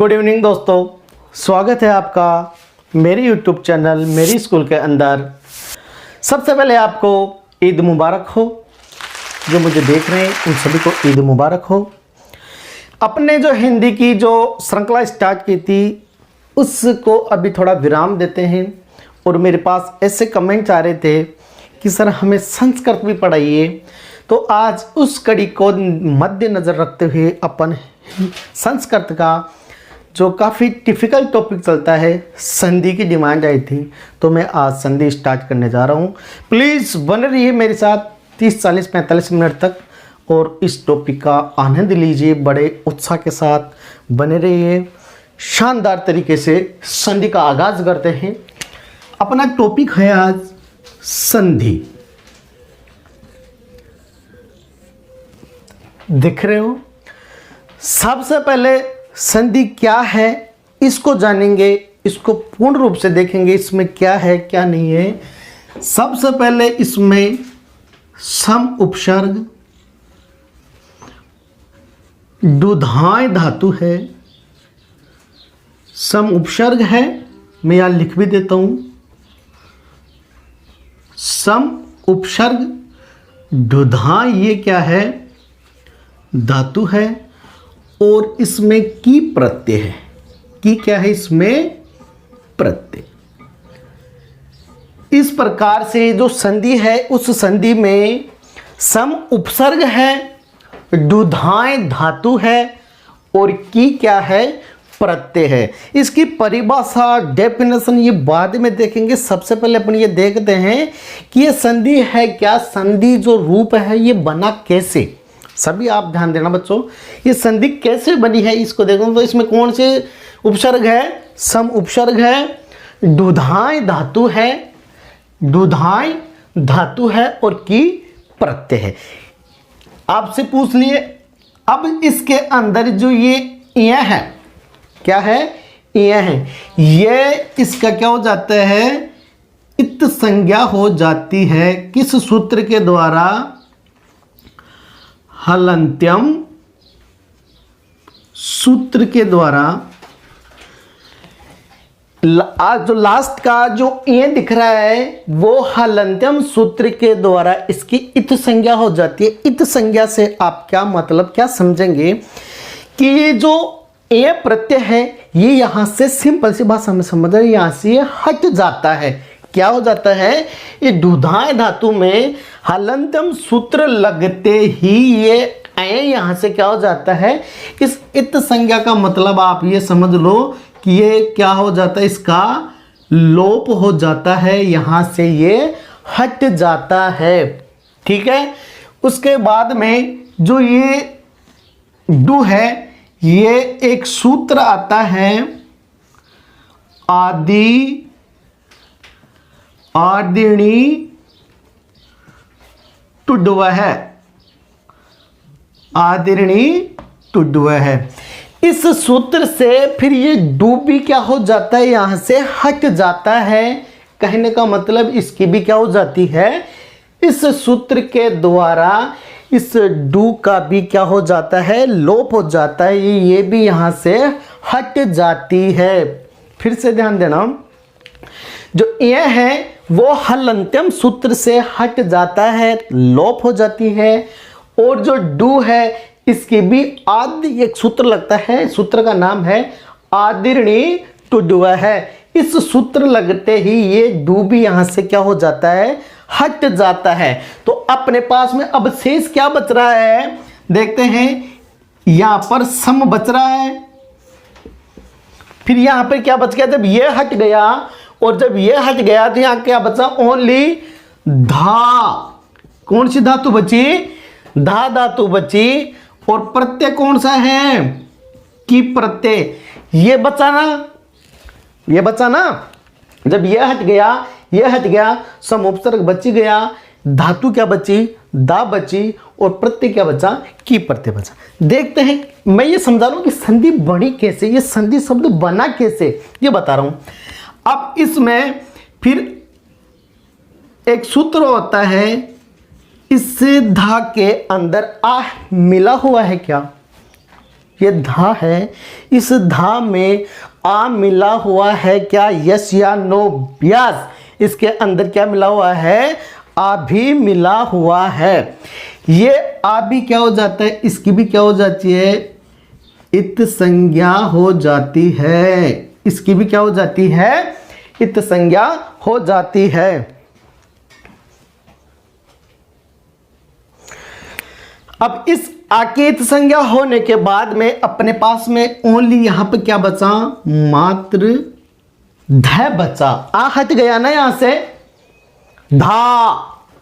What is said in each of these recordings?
Good evening दोस्तों, स्वागत है आपका मेरे यूट्यूब चैनल मेरी स्कूल के अंदर। सबसे पहले आपको ईद मुबारक हो। जो मुझे देख रहे हैं उन सभी को ईद मुबारक हो। अपने जो हिंदी की जो श्रृंखला स्टार्ट की थी उसको अभी थोड़ा विराम देते हैं। और मेरे पास ऐसे कमेंट्स आ रहे थे कि सर हमें संस्कृत भी पढ़ाइए, तो आज उस कड़ी को मद्देनज़र रखते हुए अपन संस्कृत का जो काफ़ी डिफ़िकल्ट टॉपिक चलता है, संधि की डिमांड आई थी, तो मैं आज संधि स्टार्ट करने जा रहा हूँ। प्लीज़ बने रहिए मेरे साथ 30, 40, 45 मिनट तक और इस टॉपिक का आनंद लीजिए। बड़े उत्साह के साथ बने रहिए। शानदार तरीके से संधि का आगाज़ करते हैं। अपना टॉपिक है आज संधि। दिख रहे हो? सबसे पहले संधि क्या है इसको जानेंगे, इसको पूर्ण रूप से देखेंगे, इसमें क्या है क्या नहीं है। सबसे पहले इसमें सम उपसर्ग दुधाय धातु है। सम उपसर्ग है, मैं यहां लिख भी देता हूं। सम उपसर्ग दुधाय ये क्या है? धातु है और इसमें की प्रत्यय है। की क्या है? इसमें प्रत्यय। इस प्रकार से जो संधि है उस संधि में सम उपसर्ग है, दुधाय धातु है और की क्या है? प्रत्यय है। इसकी परिभाषा डेफिनेशन ये बाद में देखेंगे। सबसे पहले अपन ये देखते हैं कि ये संधि है क्या, संधि जो रूप है ये बना कैसे। सभी आप ध्यान देना बच्चों, ये संधि कैसे बनी है इसको देखो। तो इसमें कौन से उपसर्ग है? सम उपसर्ग है, दुधाय धातु है, दुधाय धातु है और की प्रत्यय है। आपसे पूछ लिए। अब इसके अंदर जो ये है क्या है? ये है, ये इसका क्या हो जाता है? इत संज्ञा हो जाती है। किस सूत्र के द्वारा? हलंत्यम सूत्र के द्वारा। आज जो लास्ट का जो ए दिख रहा है वो हलंत्यम सूत्र के द्वारा इसकी इत संज्ञा हो जाती है। इत संज्ञा से आप क्या मतलब क्या समझेंगे कि ये जो ए प्रत्यय है ये यहां से सिंपल सी भाषा में समझ रहे, यहां से ये हट जाता है। क्या हो जाता है? ये दुधाय धातु में हलंत्यम सूत्र लगते ही ये ए यहां से क्या हो जाता है? इस इत संज्ञा का मतलब आप ये समझ लो कि ये क्या हो जाता है? इसका लोप हो जाता है, यहां से ये हट जाता है। ठीक है। उसके बाद में जो ये डू है ये एक सूत्र आता है आदि आदिनी टुडव है। आदिनी टुडव है। इस सूत्र से फिर ये डू भी क्या हो जाता है? यहां से हट जाता है। कहने का मतलब इसकी भी क्या हो जाती है? इस सूत्र के द्वारा इस डू का भी क्या हो जाता है? लोप हो जाता है। ये भी यहां से हट जाती है। फिर से ध्यान देना, जो ये है वो हलंत्यम सूत्र से हट जाता है, लोप हो जाती है। और जो डू है इसकी भी आदि एक सूत्र लगता है, सूत्र का नाम है आदिर्णी टुडव है। इस सूत्र लगते ही ये डू भी यहां से क्या हो जाता है? हट जाता है। तो अपने पास में अब शेष क्या बच रहा है? देखते हैं। यहां पर सम बच रहा है, फिर यहां पर क्या बच गया? जब ये हट गया और जब ये हट गया तो यहां क्या बचा? ओनली धा। कौन सी धातु बची? धा धातु बची। और प्रत्यय कौन सा है? की प्रत्यय। ये बचा ना, ये बचा ना। जब ये हट गया, ये हट गया, सम उपसर्ग बच गया, धातु क्या बची? दा बची और प्रत्यय क्या बचा? की प्रत्यय बचा। देखते हैं, मैं ये समझा रहा हूं कि संधि बनी कैसे, ये संधि शब्द बना कैसे, ये बता रहा हूं। अब इसमें फिर एक सूत्र होता है, इस धा के अंदर आ मिला हुआ है क्या? ये धा है, इस धा में आ मिला हुआ है क्या, यस या नो। यस, इसके अंदर क्या मिला हुआ है, आ भी मिला हुआ है। ये आ भी क्या हो जाता है, इसकी भी क्या हो जाती है, इत संज्ञा हो जाती है। इसकी भी क्या हो जाती है, इत संज्ञा हो जाती है। अब इस आकेत संज्ञा होने के बाद में अपने पास में ओनली यहां पे क्या बचा, मात्र ध बचा। आ हट गया ना यहां से, धा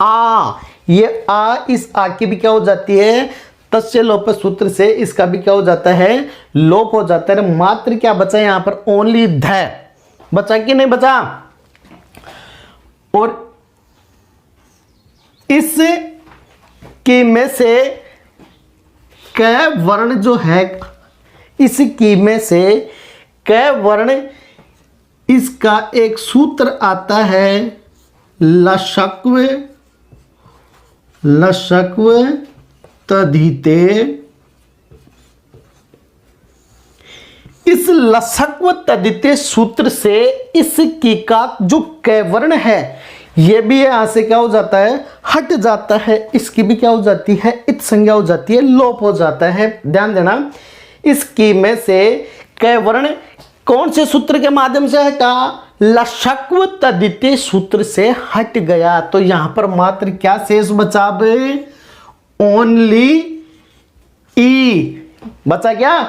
आ, ये आ, इस आ की भी क्या हो जाती है, तस्य लोप सूत्र से इसका भी क्या हो जाता है, लोप हो जाता है। मात्र क्या बचा यहां पर, ओनली ध बचा कि नहीं बचा। और इस की में से क वर्ण जो है, इस की में से क वर्ण, इसका एक सूत्र आता है लशक्व, लशक्व तद्धिते। इस लशक्व तद्धिते सूत्र से इस की का जो क वर्ण है ये भी यहां से क्या हो जाता है, हट जाता है। इसकी भी क्या हो जाती है, इत संज्ञा हो जाती है, लोप हो जाता है। ध्यान देना, इस की में से क वर्ण कौन से सूत्र के माध्यम से हटा, लशक्व तद्धिते सूत्र से हट गया। तो यहां पर मात्र क्या शेष बचा, ओनली ई बचा। क्या,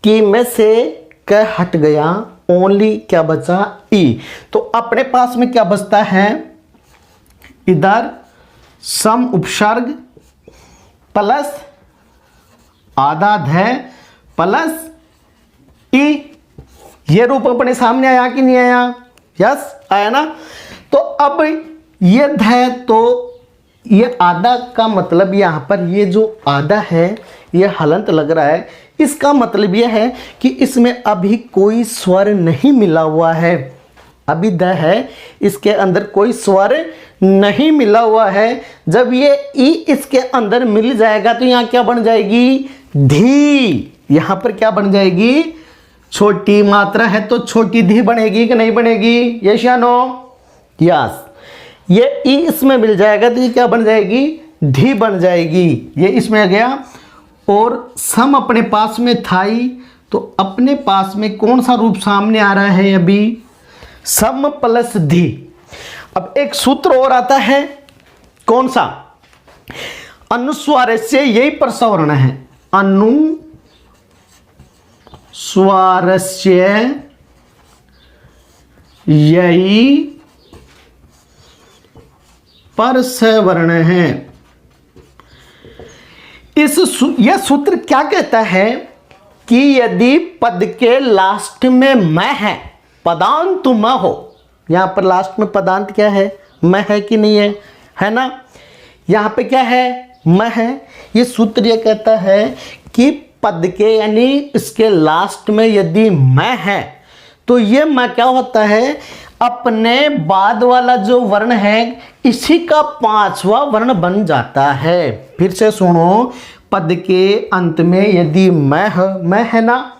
की में से क हट गया, ओनली क्या बचा, ई। तो अपने पास में क्या बचता है, इधर सम उपसर्ग प्लस आधा ध प्लस ई। ये रूप अपने सामने आया कि नहीं आया, यस आया ना। तो अब ये ध, तो ये आधा का मतलब यहां पर ये जो आधा है ये हलंत लग रहा है। इसका मतलब यह है कि इसमें अभी कोई स्वर नहीं मिला हुआ है। अभी द है, इसके अंदर कोई स्वर नहीं मिला हुआ है। जब ये ई इसके अंदर मिल जाएगा तो यहां क्या बन जाएगी, धी। यहां पर क्या बन जाएगी, छोटी मात्रा है तो छोटी धी बनेगी कि नहीं बनेगी, यस या नो। यस, ये ई इसमें मिल जाएगा तो ये क्या बन जाएगी, धी बन जाएगी। ये इसमें आ गया। और सम अपने पास में था ही, तो अपने पास में कौन सा रूप सामने आ रहा है अभी, सम प्लस धी। अब एक सूत्र और आता है, कौन सा, अनुस्वार से यही प्रसवर्ण है, अनुस्वारस्य यही परसवर्ण है। यह सूत्र क्या कहता है कि यदि पद के लास्ट में मैं है, पदांत म हो, यहां पर लास्ट में पदांत क्या है, मैं है कि नहीं है ना। यहां पे क्या है, मैं है। ये सूत्र यह कहता है कि पद के यानी इसके लास्ट में यदि मैं है तो ये मैं क्या होता है, अपने बाद वाला जो वर्ण है इसी का पांचवा वर्ण बन जाता है। फिर से सुनो, पद के अंत में यदि मैं है ना,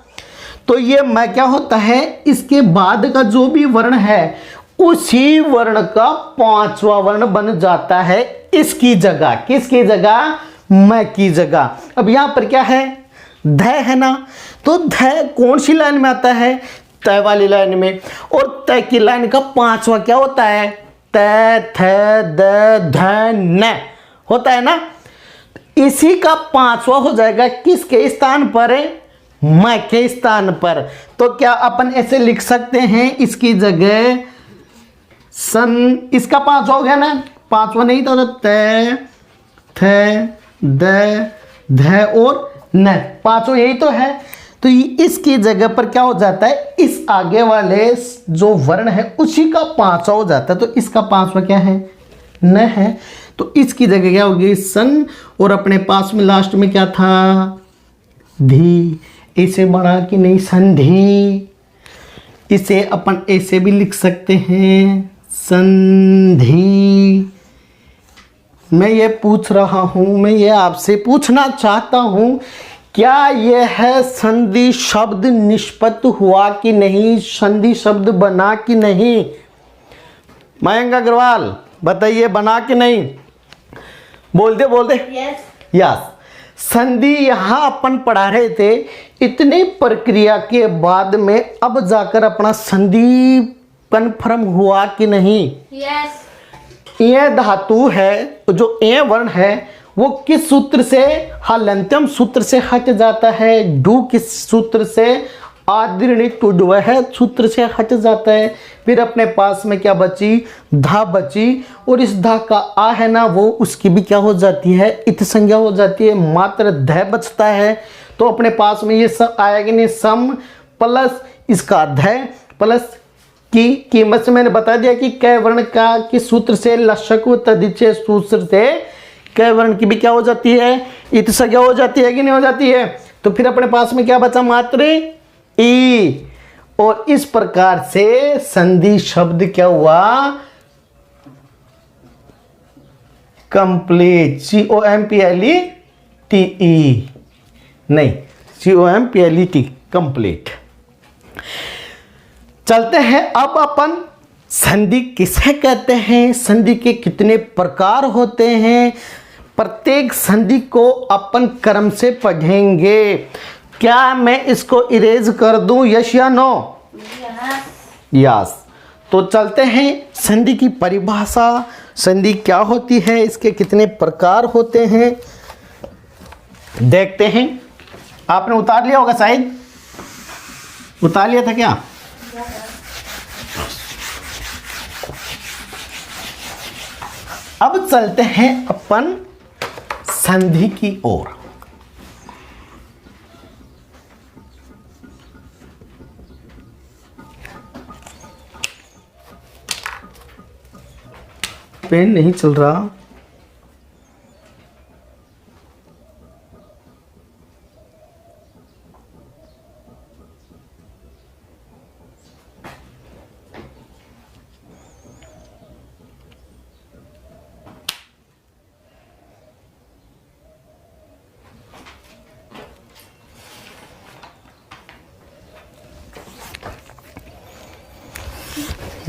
तो ये मैं क्या होता है, इसके बाद का जो भी वर्ण है उसी वर्ण का पांचवा वर्ण बन जाता है इसकी जगह। किसकी जगह, मैं की जगह। अब यहां पर क्या है, ध है ना, तो ध कौन सी लाइन में आता है, तय वाली लाइन में। और तय की लाइन का पांचवा क्या होता है, तय थ द ध न होता है ना। इसी का पांचवा हो जाएगा किसके स्थान पर, मैं के स्थान पर। तो क्या अपन ऐसे लिख सकते हैं, इसकी जगह सन, इसका पांचवा हो गया ना, पांचवा नहीं था, तय थ द ध और न, पांचवा यही तो है। तो इसकी जगह पर क्या हो जाता है, इस आगे वाले जो वर्ण है उसी का पांचवा हो जाता है। तो इसका पांचवा क्या है, न है। तो इसकी जगह क्या होगी, सन। और अपने पास में लास्ट में क्या था, धी। इसे बड़ा कि नहीं, संधि। इसे अपन ऐसे भी लिख सकते हैं, संधि मैं ये पूछ रहा हूँ, मैं ये आपसे पूछना चाहता हूँ, क्या ये है संधि शब्द निष्पत्ति हुआ कि नहीं, संधि शब्द बना कि नहीं? मयंक अग्रवाल बताइए, बना कि नहीं? बोलते बोलते यस। संधि यहाँ अपन पढ़ा रहे थे, इतनी प्रक्रिया के बाद में अब जाकर अपना संधि कन्फर्म हुआ कि नहीं? यस। ये धातु है, जो ए वर्ण है वो किस सूत्र से? हलंत्यम सूत्र से हट जाता है। डू किस सूत्र से? आदिर्णी टुडवह सूत्र से हट जाता है। फिर अपने पास में क्या बची? धा बची, और इस धा का आ है ना, वो उसकी भी क्या हो जाती है? इत संज्ञा हो जाती है, मात्र ध बचता है। तो अपने पास में ये सब आएगा नहीं, सम प्लस इसका ध प्लस की कीमत से मैंने बता दिया कि कै वर्ण का किस सूत्र से? लशक तदिचे सूत्र से कै वर्ण की भी क्या हो जाती है? इत संज्ञा हो जाती है कि नहीं हो जाती है? तो फिर अपने पास में क्या बचा? मात्र ई। और इस प्रकार से संधि शब्द क्या हुआ? कंप्लीट। COMPLETE नहीं, COMPLET कंप्लीट। चलते हैं अब अपन संधि किसे कहते हैं, संधि के कितने प्रकार होते हैं, प्रत्येक संधि को अपन क्रम से पढ़ेंगे। क्या मैं इसको इरेज कर दूं? यस या नो? यस। तो चलते हैं संधि की परिभाषा, संधि क्या होती है, इसके कितने प्रकार होते हैं, देखते हैं। आपने उतार लिया होगा शायद, उतार लिया था क्या? अब चलते हैं अपन संधि की ओर। पेन नहीं चल रहा।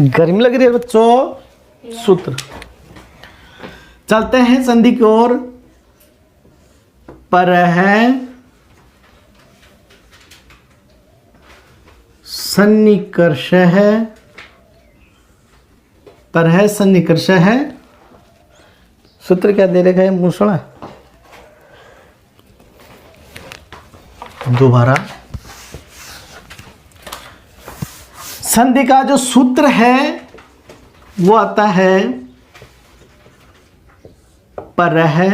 गर्मी लग रही है बच्चों। सूत्र चलते हैं संधि की ओर। पर है सन्निकर्ष है, पर है सन्निकर्ष है। सूत्र क्या दे रखा है? मूषण। दोबारा संधि का जो सूत्र है वो आता है पर है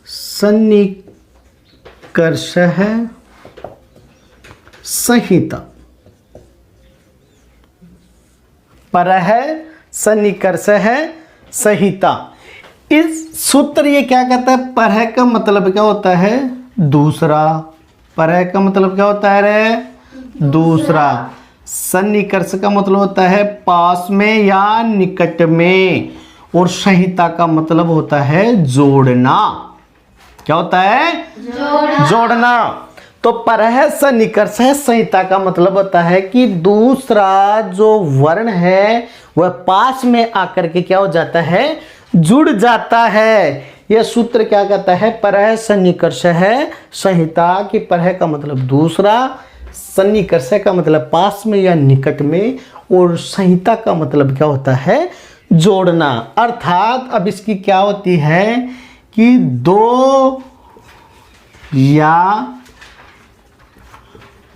सन्निकर्ष है संहिता। पर है सन्निकर्ष है संहिता। इस सूत्र ये क्या कहता है? पर है का मतलब क्या होता है? दूसरा। पर है का मतलब क्या होता है रे? दूसरा। सन्निकर्ष का मतलब होता है पास में या निकट में, और संहिता का मतलब होता है जोड़ना। क्या होता है? जोड़ना। तो परह सन्निकर्ष है संहिता का मतलब होता है कि दूसरा जो वर्ण है वह पास में आकर के क्या हो जाता है? जुड़ जाता है। यह सूत्र क्या कहता है? परह सन्निकर्ष है संहिता की। परह का मतलब दूसरा, सन्निकर्ष का मतलब पास में या निकट में, और संहिता का मतलब क्या होता है? जोड़ना। अर्थात अब इसकी क्या होती है कि दो या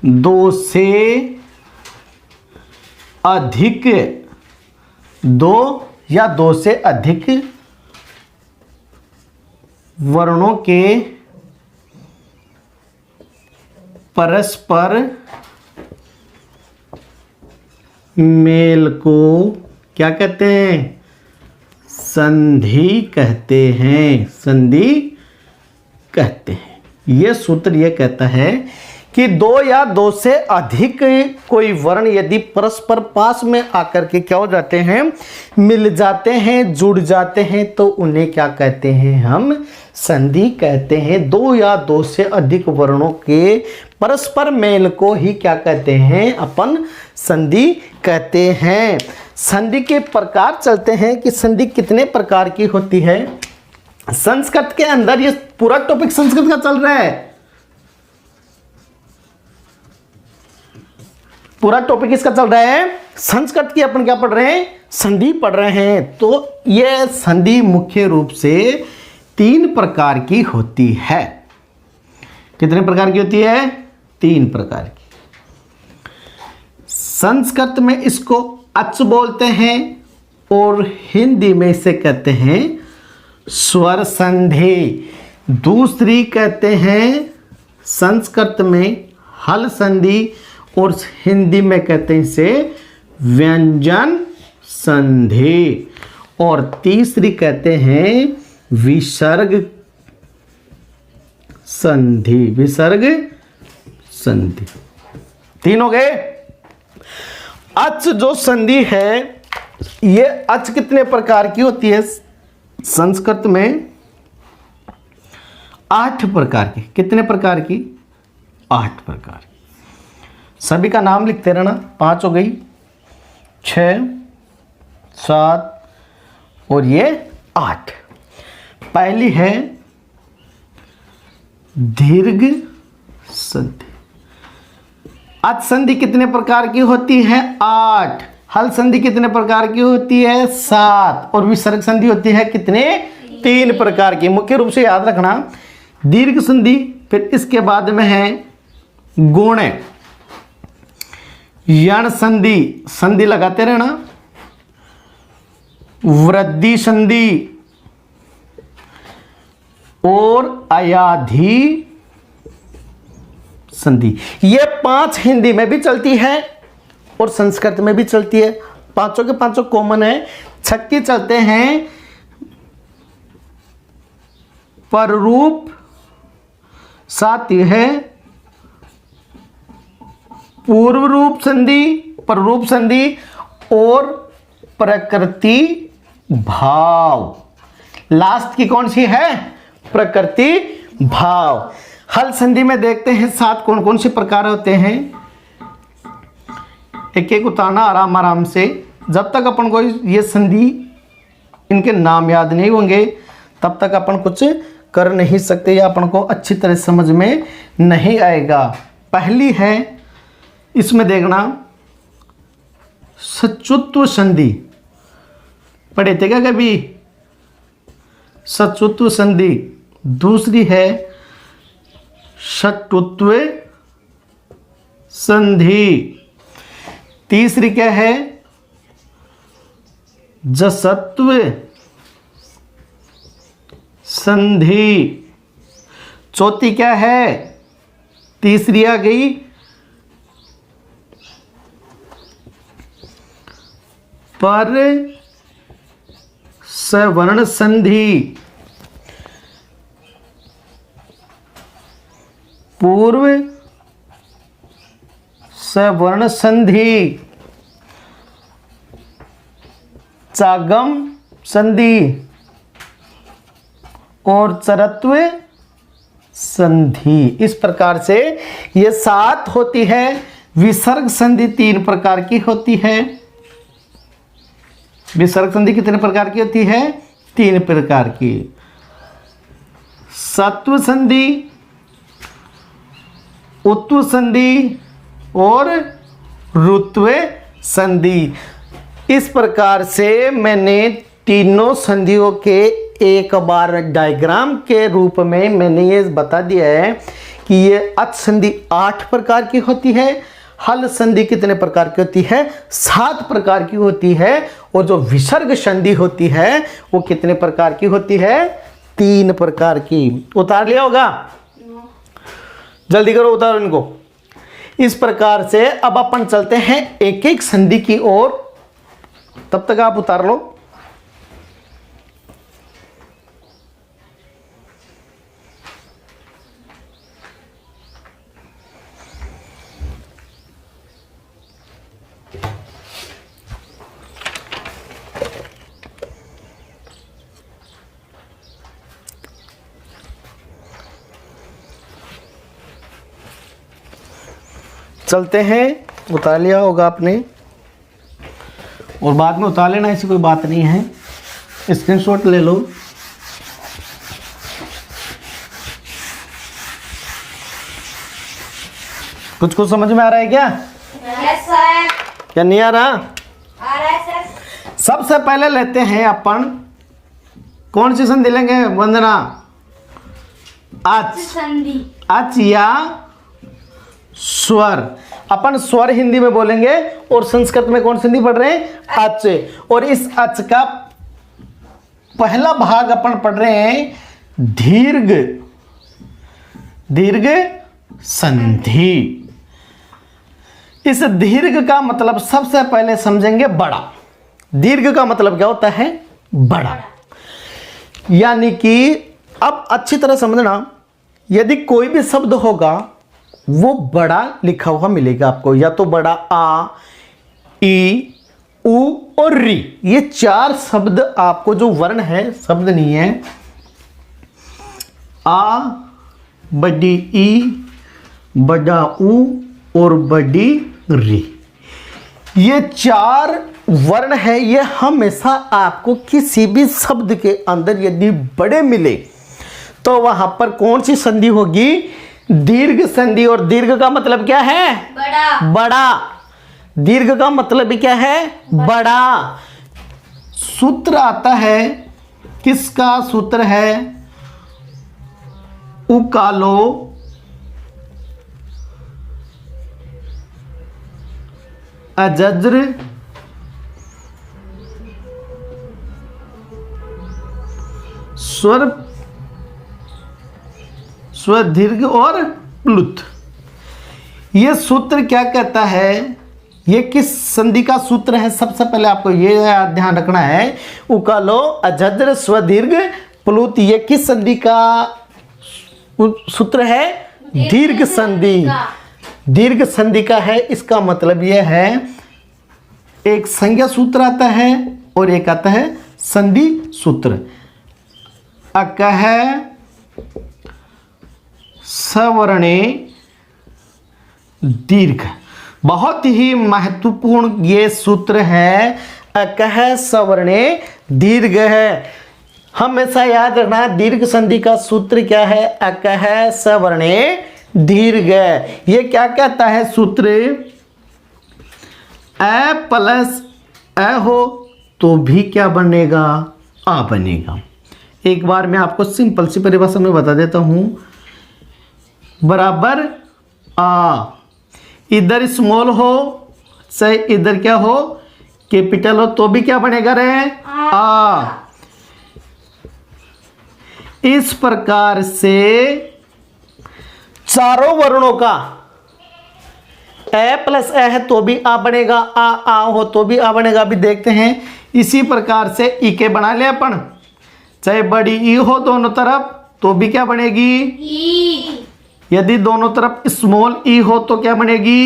दो से अधिक, दो या दो से अधिक वर्णों के परस्पर मेल को क्या कहते हैं? संधि कहते हैं। संधि कहते हैं। यह सूत्र यह कहता है कि दो या दो से अधिक कोई वर्ण यदि परस्पर पास में आकर के क्या हो जाते हैं, मिल जाते हैं, जुड़ जाते हैं, तो उन्हें क्या कहते हैं, हम संधि कहते हैं। दो या दो से अधिक वर्णों के परस्पर मेल को ही क्या कहते हैं, अपन संधि कहते हैं। संधि के प्रकार चलते हैं कि संधि कितने प्रकार की होती है। संस्कृत के अंदर ये पूरा टॉपिक संस्कृत का चल रहा है, पूरा टॉपिक इसका चल रहा है संस्कृत की। अपन क्या पढ़ रहे हैं, संधि पढ़ रहे हैं। तो ये संधि मुख्य रूप से 3 प्रकार की होती है। कितने प्रकार की होती है, 3 प्रकार की। संस्कृत में इसको अच बोलते हैं और हिंदी में इसे कहते हैं स्वर संधि। दूसरी कहते हैं संस्कृत में हल संधि और हिंदी में कहते हैं इसे व्यंजन संधि। और तीसरी कहते हैं विसर्ग संधि। विसर्ग संधि 3 हो गए। अच जो संधि है, ये अच कितने प्रकार की होती है, संस्कृत में 8 प्रकार की। कितने प्रकार की, 8 प्रकार की। सभी का नाम लिखते रहना। 5 हो गई, 6, 7 और ये 8। पहली है दीर्घ संधि। अच संधि कितने प्रकार की होती है, 8। हल संधि कितने प्रकार की होती है, 7। और विसर्ग संधि होती है कितने, 3 प्रकार की। मुख्य रूप से याद रखना दीर्घ संधि, फिर इसके बाद में है गुण, यण संधि, संधि लगाते रहना, वृद्धि संधि और अयाधि संधि। ये 5 हिंदी में भी चलती है और संस्कृत में भी चलती है। पांचों के पांचों कॉमन है। छक्के चलते हैं पररूप, साथ ही है पूर्व रूप संधि, पररूप संधि और प्रकृति भाव। लास्ट की कौन सी है, प्रकृति भाव। हल संधि में देखते हैं 7 कौन कौन से प्रकार होते हैं। एक एक उतारना आराम आराम से। जब तक अपन को ये संधि इनके नाम याद नहीं होंगे तब तक अपन कुछ कर नहीं सकते या अपन को अच्छी तरह समझ में नहीं आएगा। पहली है, इसमें देखना सचुत्व संधि। पढ़े थे क्या कभी, सचुत्व संधि। दूसरी है षटुत्व संधि। तीसरी क्या है, जसत्व संधि। चौथी क्या है, तीसरी आ गई पर सवर्ण संधि। पूर्व सवर्ण संधि, चागम संधि और चरत्व संधि। इस प्रकार से ये 7 होती है। विसर्ग संधि 3 प्रकार की होती है। विसर्ग संधि कितने प्रकार की होती है, 3 प्रकार की। सत्व संधि, उत्व संधि और ऋत्व संधि। इस प्रकार से मैंने तीनों संधियों के एक बार डायग्राम के रूप में मैंने ये बता दिया है कि ये अच संधि 8 प्रकार की होती है। हल संधि कितने प्रकार की होती है, 7 प्रकार की होती है। और जो विसर्ग संधि होती है वो कितने प्रकार की होती है, 3 प्रकार की। उतार लिया होगा, जल्दी करो उतारो इनको। इस प्रकार से अब अपन चलते हैं एक एक संधि की ओर। तब तक आप उतार लो। चलते हैं, उतार लिया होगा आपने और बाद में उतार लेना, ऐसी कोई बात नहीं है, स्क्रीनशॉट ले लो। कुछ समझ में आ रहा है क्या? Yes, sir. क्या नहीं आ रहा? आ रहा है सर. सबसे पहले लेते हैं अपन, कौन सी संधि लेंगे वंदना? अच, संधि. अच या स्वर। अपन स्वर हिंदी में बोलेंगे और संस्कृत में कौन संधि पढ़ रहे हैं? अच। और इस अच का पहला भाग अपन पढ़ रहे हैं दीर्घ, दीर्घ संधि। इस दीर्घ का मतलब सबसे पहले समझेंगे बड़ा। दीर्घ का मतलब क्या होता है? बड़ा। यानी कि अब अच्छी तरह समझना, यदि कोई भी शब्द होगा वो बड़ा लिखा हुआ मिलेगा आपको, या तो बड़ा आ, ई, उ और री। ये चार शब्द आपको, जो वर्ण है, शब्द नहीं है, आ, बड़ी ई, बड़ा उ और बड़ी री, ये चार वर्ण है। ये हमेशा आपको किसी भी शब्द के अंदर यदि बड़े मिले तो वहां पर कौन सी संधि होगी? दीर्घ संधि। और दीर्घ का मतलब क्या है? बड़ा. बड़ा। दीर्घ का मतलब भी क्या है? बड़ा। सूत्र आता है, किसका सूत्र है? उकालो अजज्र स्वर, स्वदीर्घ और प्लुत। ये सूत्र क्या कहता है? ये किस संधि का सूत्र है? सबसे पहले आपको ये ध्यान रखना है। उकालो अजज्र स्वदीर्घ प्लुत, ये किस संधि का सूत्र है? दीर्घ संधि। दीर्घ संधि का है। इसका मतलब यह है, एक संज्ञा सूत्र आता है और एक आता है संधि सूत्र। अकह सवर्णे दीर्घ, बहुत ही महत्वपूर्ण ये सूत्र है। अकह सवर्णे दीर्घ है। हमेशा याद रखना, दीर्घ संधि का सूत्र क्या है? अकह सवर्णे दीर्घ। ये क्या कहता है सूत्र? अ प्लस अ हो तो भी क्या बनेगा? आ बनेगा। एक बार मैं आपको सिंपल सी परिभाषा में बता देता हूं। बराबर आ, इधर स्मॉल हो चाहे इधर क्या हो, कैपिटल हो, तो भी क्या बनेगा रे? आ। इस प्रकार से चारों वर्णों का ए प्लस ए है तो भी आ बनेगा, आ हो तो भी आ बनेगा। अभी देखते हैं। इसी प्रकार से ई के बना ले अपन, चाहे बड़ी ई हो दोनों तरफ तो भी क्या बनेगी? ई. यदि दोनों तरफ स्मॉल ई हो तो क्या बनेगी?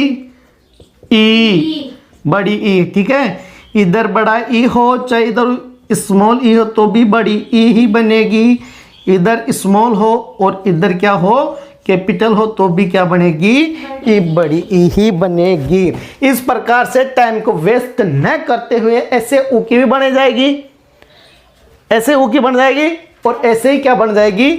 ई, बड़ी ई। ठीक है, इधर बड़ा ई हो चाहे इधर स्मॉल ई हो तो भी बड़ी ई ही बनेगी। इधर स्मॉल हो और इधर क्या हो, कैपिटल हो, तो भी क्या बनेगी? ई, बड़ी ई ही बनेगी। इस प्रकार से टाइम को वेस्ट न करते हुए ऐसे ऊ की भी बन जाएगी, ऐसे ऊ की बन जाएगी और ऐसे ही क्या बन जाएगी?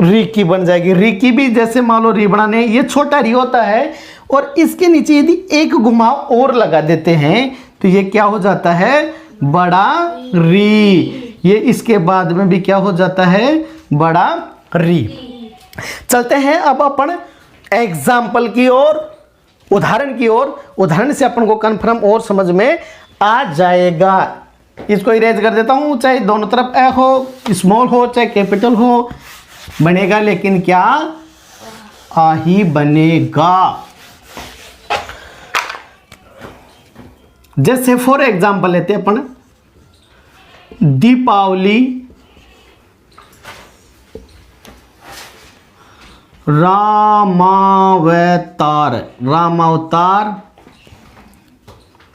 री की बन जाएगी। री की भी जैसे मान लो री बनाने, ये छोटा री होता है और इसके नीचे यदि एक घुमाव और लगा देते हैं तो ये क्या हो जाता है? बड़ा री। ये इसके बाद में भी क्या हो जाता है? बड़ा री। चलते हैं अब अपन एग्जाम्पल की ओर, उदाहरण की ओर। उदाहरण से अपन को कन्फर्म और समझ में आ जाएगा। इसको इरेज कर देता हूं, चाहे दोनों तरफ ए हो, स्मॉल हो चाहे कैपिटल हो, बनेगा लेकिन क्या? आ ही बनेगा। जैसे फॉर एग्जाम्पल लेते हैं अपन, दीपावली, रामावतार, रामावतार।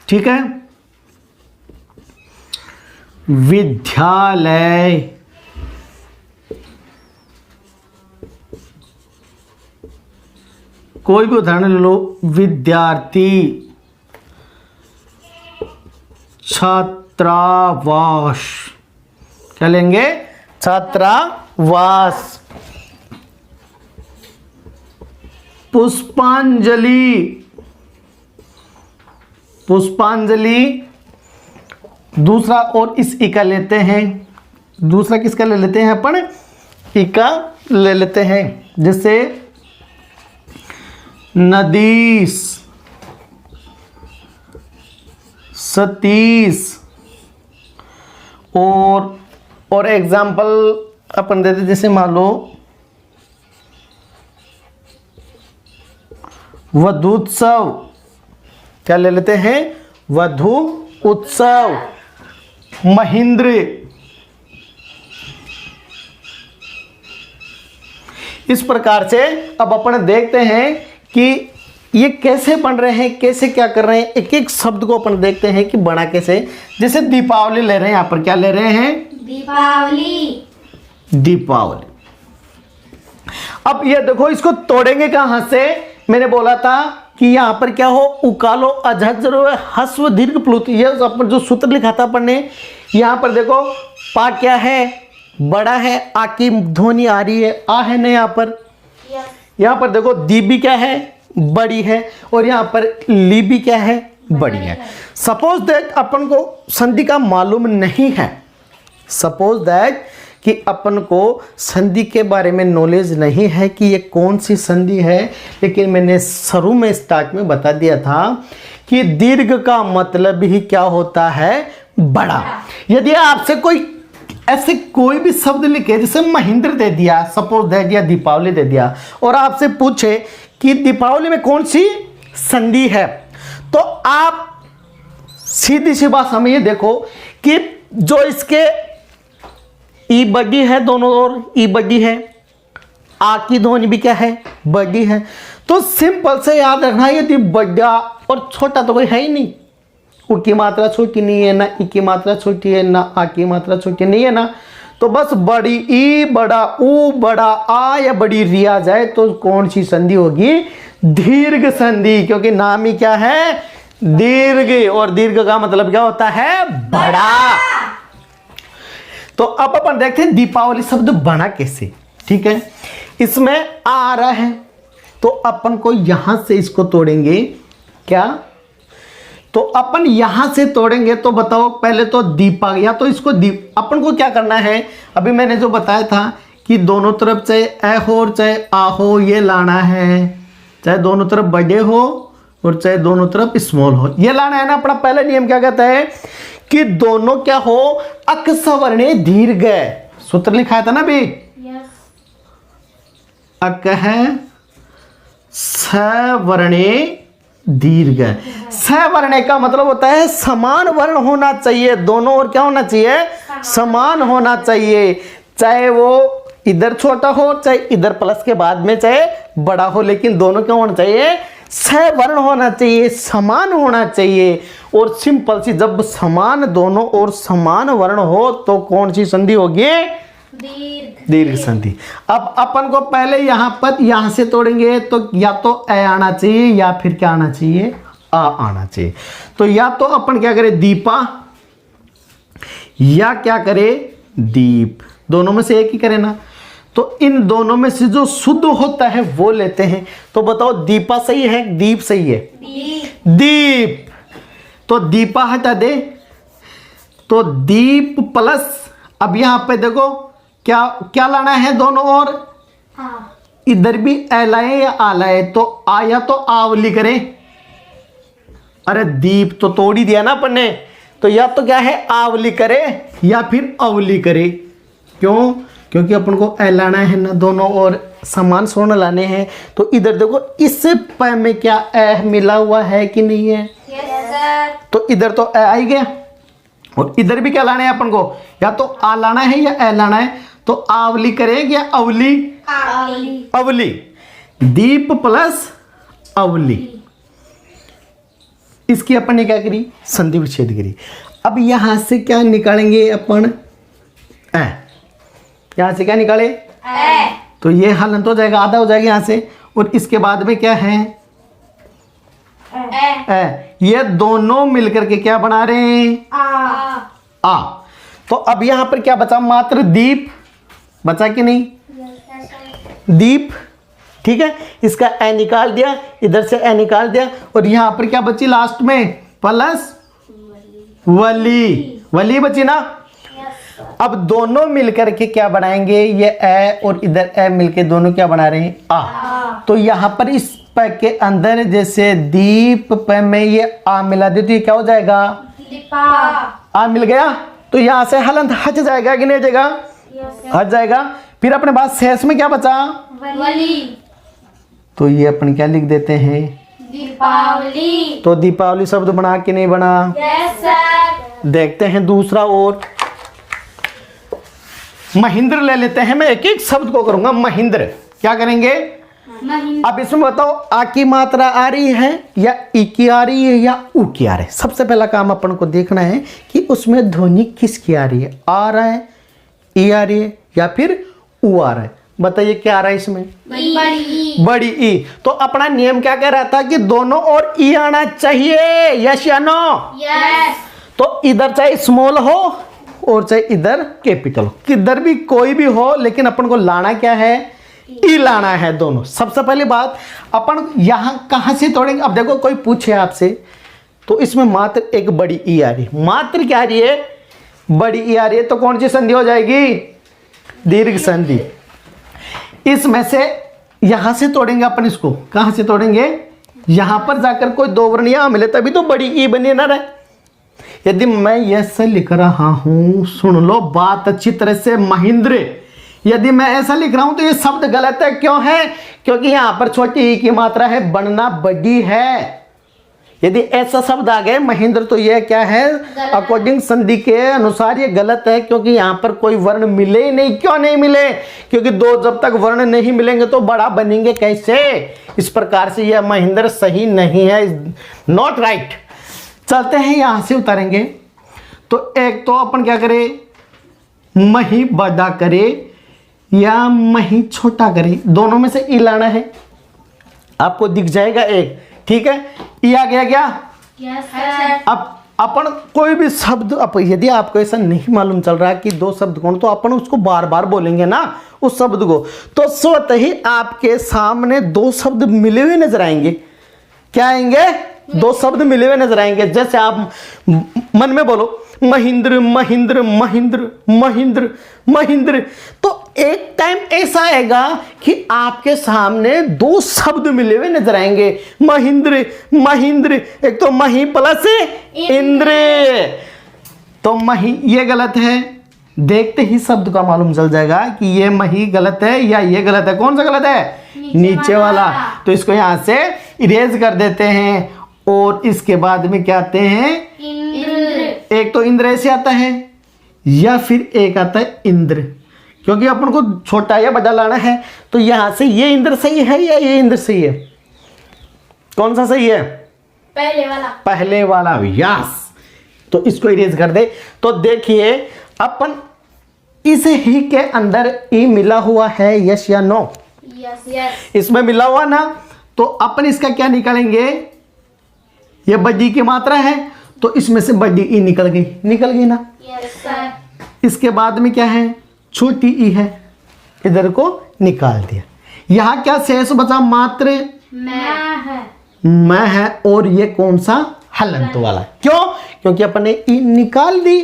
ठीक है, विद्यालय, कोई भी उदाहरण ले लो, विद्यार्थी, छात्रावास, क्या लेंगे? छात्रावास। पुष्पांजलि, पुष्पांजलि दूसरा और इस इका लेते हैं, दूसरा किसका ले लेते हैं अपन? इका ले लेते हैं, जैसे नदीश, सतीश, और एग्जाम्पल अपन देते जैसे मान लो वधु उत्सव, क्या ले लेते हैं? वधु उत्सव। महेंद्र, इस प्रकार से अब अपन देखते हैं कि ये कैसे बन रहे हैं, कैसे क्या कर रहे हैं। एक एक शब्द को अपन देखते हैं कि बना कैसे। जैसे दीपावली ले रहे हैं, यहाँ पर क्या ले रहे हैं? दीपावली। दीपावली। अब ये देखो, इसको तोड़ेंगे कहां से? मैंने बोला था कि यहाँ पर क्या हो? उकालो अझज्रो हस्व दीर्घ प्लुत। ये अपन जो सूत्र लिखा था अपन ने, यहाँ पर देखो पा क्या है? बड़ा है, आ की ध्वनि आ रही है, आ है ना यहाँ पर। यहाँ पर देखो दी भी क्या है? बड़ी है, और यहाँ पर ली भी क्या है? बड़ी है। सपोज दैट अपन को संधि का मालूम नहीं है, सपोज दैट कि अपन को संधि के बारे में नॉलेज नहीं है कि ये कौन सी संधि है, लेकिन मैंने शुरू में स्टार्ट में बता दिया था कि दीर्घ का मतलब ही क्या होता है? बड़ा। यदि आपसे कोई ऐसे कोई भी शब्द लिखे, जैसे महेंद्र दे दिया सपोज दैट, या दीपावली दे दिया, और आपसे पूछे कि दीपावली में कौन सी संधि है, तो आप सीधी सी बात समझिए, देखो कि जो इसके ई बड़ी है दोनों ओर, ई बड़ी है, आ की ध्वनि भी क्या है? बड़ी है। तो सिंपल से याद रखना, यदि बड़ा और छोटा तो कोई है ही नहीं। उ की मात्रा छोटी नहीं है ना, ई की मात्रा छोटी है ना, आ की मात्रा छोटी नहीं है ना, तो बस बड़ी ई, बड़ा ऊ, बड़ा आ या बड़ी री आ जाए तो कौन सी संधि होगी? दीर्घ संधि, क्योंकि नाम ही क्या है? दीर्घ, और दीर्घ का मतलब क्या होता है? बड़ा। तो अब अपन देखते हैं दीपावली शब्द बना कैसे। ठीक है, इसमें आ रहा है तो अपन को यहां से इसको तोड़ेंगे, क्या? तो अपन यहां से तोड़ेंगे, तो बताओ पहले तो दीपा, या तो इसको अपन को क्या करना है? अभी मैंने जो बताया था कि दोनों तरफ चाहे ए हो और चाहे आ हो, ये लाना है, चाहे दोनों तरफ बड़े हो और चाहे दोनों तरफ स्मॉल हो, ये लाना है ना। अपना पहला नियम क्या कहता है कि दोनों क्या हो? अकसवर्णे दीर्घ। सूत्र लिखा था ना भी, अक है सवर्णे दीर्घ। सवर्णे का मतलब होता है समान वर्ण होना चाहिए, दोनों ओर क्या होना चाहिए? समान होना चाहिए, चाहे वो इधर छोटा हो चाहे इधर प्लस के बाद में चाहे बड़ा हो, लेकिन दोनों क्या होना चाहिए? सवर्ण होना चाहिए, समान होना चाहिए। और सिंपल सी, जब समान दोनों और समान वर्ण हो तो कौन सी संधि होगी? दीर्घ संधि। अब अपन को पहले यहां पर यहां से तोड़ेंगे, तो या तो ए आना चाहिए या फिर क्या आना चाहिए? आ आना चाहिए। तो या तो अपन क्या करें? दीपा, या क्या करें? दीप। दोनों में से एक ही करें ना। तो इन दोनों में से जो शुद्ध होता है वो लेते हैं। तो बताओ दीपा सही है, दीप सही है? दीप। तो दीपा हटा दे, तो दीप प्लस, अब यहां पे देखो क्या क्या लाना है? दोनों ओर इधर भी ए लाए या आ लाए, तो आ या तो आवली करें। अरे दीप तो तोड़ ही दिया ना अपन ने, तो या तो क्या है? आवली करे या फिर अवली करे। क्यों? क्योंकि अपन को ए लाना है ना, दोनों ओर समान स्वर्ण लाने हैं। तो इधर देखो, इससे प में क्या ए मिला हुआ है कि नहीं है? तो इधर तो ए आई गया, और इधर भी क्या लाना है अपन को? या तो आ लाना है या ए लाना है। तो आवली करें या अवली? अवली। दीप प्लस अवली, इसकी अपन ने क्या करी? संधि विच्छेद करी। अब यहां से क्या निकालेंगे अपन? ए। यहां से क्या निकाले? तो ये हल हो जाएगा, आधा हो जाएगा यहाँ से, और इसके बाद में क्या है ए ये दोनों मिलकर के क्या बना रहे हैं आ आ। तो अब यहां पर क्या बचा, मात्र दीप बचा कि नहीं, दीप। ठीक है, इसका ए निकाल दिया, इधर से ए निकाल दिया, और यहां पर क्या बची लास्ट में, प्लस वली, वली बची ना। अब दोनों मिलकर के क्या बनाएंगे, ये ए और इधर ए मिलके दोनों क्या बना रहे हैं, आ। तो यहां पर इस प के अंदर जैसे दीप प में ये आ मिला दे तो ये क्या हो जाएगा, दीपा आ मिल गया। तो यहां से हलंत हट जाएगा कि नहीं जाएगा, हट जाएगा। फिर अपने पास शेष में क्या बचा, वली तो ये अपन क्या लिख देते हैं, दीपावली। तो दीपावली शब्द बना कि नहीं बना। Yes sir. देखते हैं दूसरा, और महिंद्र ले लेते हैं। मैं एक एक शब्द को करूंगा महिंद्र। क्या करेंगे, महिंद्र अब इसमें बताओ आ की मात्रा आ रही है या ई की आ रही है या ऊ की आ रही है। सबसे पहला काम अपन को देखना है कि उसमें ध्वनि किसकी आ रही है, आ रहा है, ई आ रही है या फिर ऊ आ रहा है। बताइए क्या आ रहा है इसमें, बड़ी बड़ी ई। तो अपना नियम क्या कह रहा था कि दोनों और ई आना चाहिए, यस या नो। यस। तो इधर चाहे स्मॉल हो और चाहे इधर कैपिटल हो, किधर भी कोई भी हो, लेकिन अपन को लाना क्या है, ई लाना है दोनों। सबसे पहली बात अपन यहां कहां से तोड़ेंगे। अब देखो कोई पूछे आपसे तो इसमें मात्र एक बड़ी ई आ रही है, मात्र क्या आ रही है, बड़ी ई आ रही है। तो कौन सी संधि हो जाएगी, दीर्घ संधि। इसमें से यहां से तोड़ेंगे अपन इसको, कहां से तोड़ेंगे, यहां पर जाकर कोई दो वर्ण यहां मिले तभी तो बड़ी ई बनी ना रहे। यदि मैं ऐसे लिख रहा हूं, सुन लो बात अच्छी तरह से, महिंद्र, यदि मैं ऐसा लिख रहा हूं तो ये शब्द गलत है। क्यों है, क्योंकि यहां पर छोटी ई की मात्रा है, बनना बड़ी है। यदि ऐसा शब्द आ गए महिंद्र तो ये क्या है, अकॉर्डिंग संधि के अनुसार ये गलत है, क्योंकि यहां पर कोई वर्ण मिले ही नहीं। क्यों नहीं मिले, क्योंकि दो जब तक वर्ण नहीं मिलेंगे तो बड़ा बनेंगे कैसे। इस प्रकार से यह महिंद्र सही नहीं है, नॉट राइट। चलते हैं यहां से उतारेंगे। तो एक तो अपन क्या करें, मही बड़ा करे या मही छोटा करे, दोनों में से ई लाना है। आपको दिख जाएगा एक, ठीक है, ई आ गया क्या। Yes sir. अब अपन कोई भी शब्द, यदि आपको ऐसा नहीं मालूम चल रहा कि दो शब्द कौन, तो अपन उसको बार बार बोलेंगे ना उस शब्द को, तो स्वतः ही आपके सामने दो शब्द मिले हुए नजर आएंगे। क्या आएंगे, दो शब्द मिले हुए नजर आएंगे। जैसे आप मन में बोलो महिंद्र महिंद्र महिंद्र महिंद्र महिंद्र, तो एक टाइम ऐसा आएगा कि आपके सामने दो शब्द मिले हुए नजर आएंगे, महिंद्र महिंद्र। एक तो मही प्लस इंद्र, तो मही ये गलत है। देखते ही शब्द का मालूम चल जाएगा कि ये मही गलत है या ये गलत है। कौन सा गलत है, नीचे वाला। तो इसको यहां से इरेज कर देते हैं। और इसके बाद में क्या आते हैं, इंद्र। एक तो इंद्र ऐसे आता है या फिर एक आता है इंद्र, क्योंकि अपन को छोटा या बड़ा लाना है। तो यहां से ये इंद्र सही है या ये इंद्र सही है, कौन सा सही है, पहले वाला। पहले वाला, यस। तो इसको इरेज कर दे। तो देखिए अपन इस ही के अंदर ई मिला हुआ है, यस या नो। Yes yes. इसमें मिला हुआ ना, तो अपन इसका क्या निकालेंगे, ये बड़ी की मात्रा है तो इसमें से बड़ी ई निकल गई ना। Yes sir. इसके बाद में क्या है, छोटी ई है, इधर को निकाल दिया। यहां क्या शेष बचा, मात्र मैं है। और ये कौन सा, हलंत वाला। क्यों, क्योंकि अपन ने ई निकाल दी।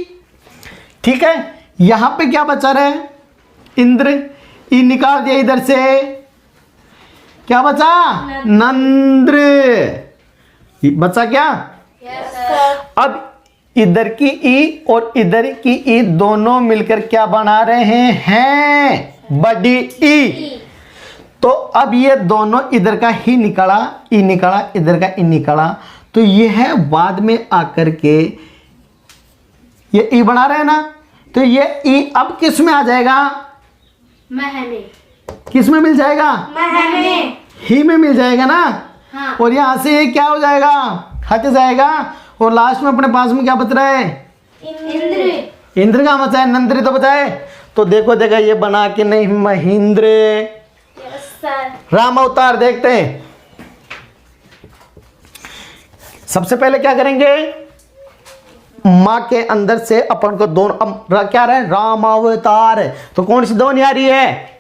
ठीक है, यहां पे क्या बचा रहे, इंद्र, ई निकाल दिया, इधर से क्या बचा, नंद्र बचा क्या। Yes sir. अब इधर की ई और इधर की ई दोनों मिलकर क्या बना रहे हैं, बड़ी ई। तो अब ये दोनों इधर का ही निकला, ई निकला, इधर का ई निकला, तो ये है बाद में आकर के ये ई बना रहे हैं ना। तो ये ई अब किस में आ जाएगा, महने। किस में मिल जाएगा, महने। ही में मिल जाएगा ना। हाँ। और यहां से ये क्या हो जाएगा, हट जाएगा। और लास्ट में अपने पास में क्या बच रहा है, इंद्र। इंद्र का बचा है, नंद्री तो बचा है। तो देखो देखा ये बना के नहीं, महिंद्र। Yes sir. राम अवतार देखते हैं। सबसे पहले क्या करेंगे, माँ के अंदर से अपन को दोनों, अब क्या रहे, राम अवतार है तो कौन सी ध्वनि आ रही है,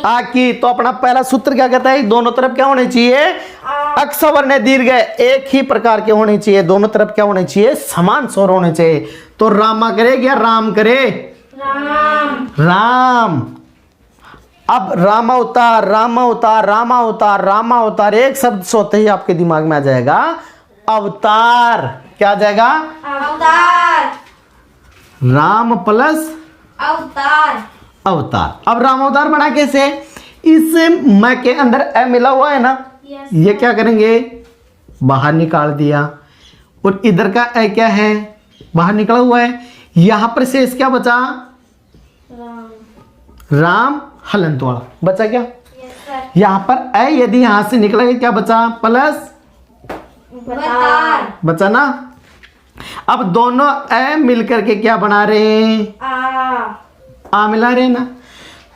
आ की। तो अपना पहला सूत्र क्या कहता है, दोनों तरफ क्या होने चाहिए, अक्षवर्ण दीर्घ एक ही प्रकार के होने चाहिए, दोनों तरफ क्या होने चाहिए, समान स्वर होने चाहिए। तो रामा करे या राम करे, राम। राम। अब राम अवतार, राम अवतार, राम अवतार, राम अवतार, एक शब्द सोते ही आपके दिमाग में आ जाएगा अवतार। क्या आ जाएगा, अवतार। राम प्लस अवतार। अवतार। अब राम अवतार बना कैसे, इस म के अंदर ए मिला हुआ है ना, ये क्या करेंगे, बाहर निकाल दिया, और इधर का ए क्या है, बाहर निकला हुआ है। यहां पर शेष क्या बचा, राम हलंत वाला बचा क्या, यहां पर ए यदि यहां से निकला क्या बचा, प्लस बचा ना। अब दोनों ए मिलकर के क्या बना रहे हैं, आ मिला रहे ना।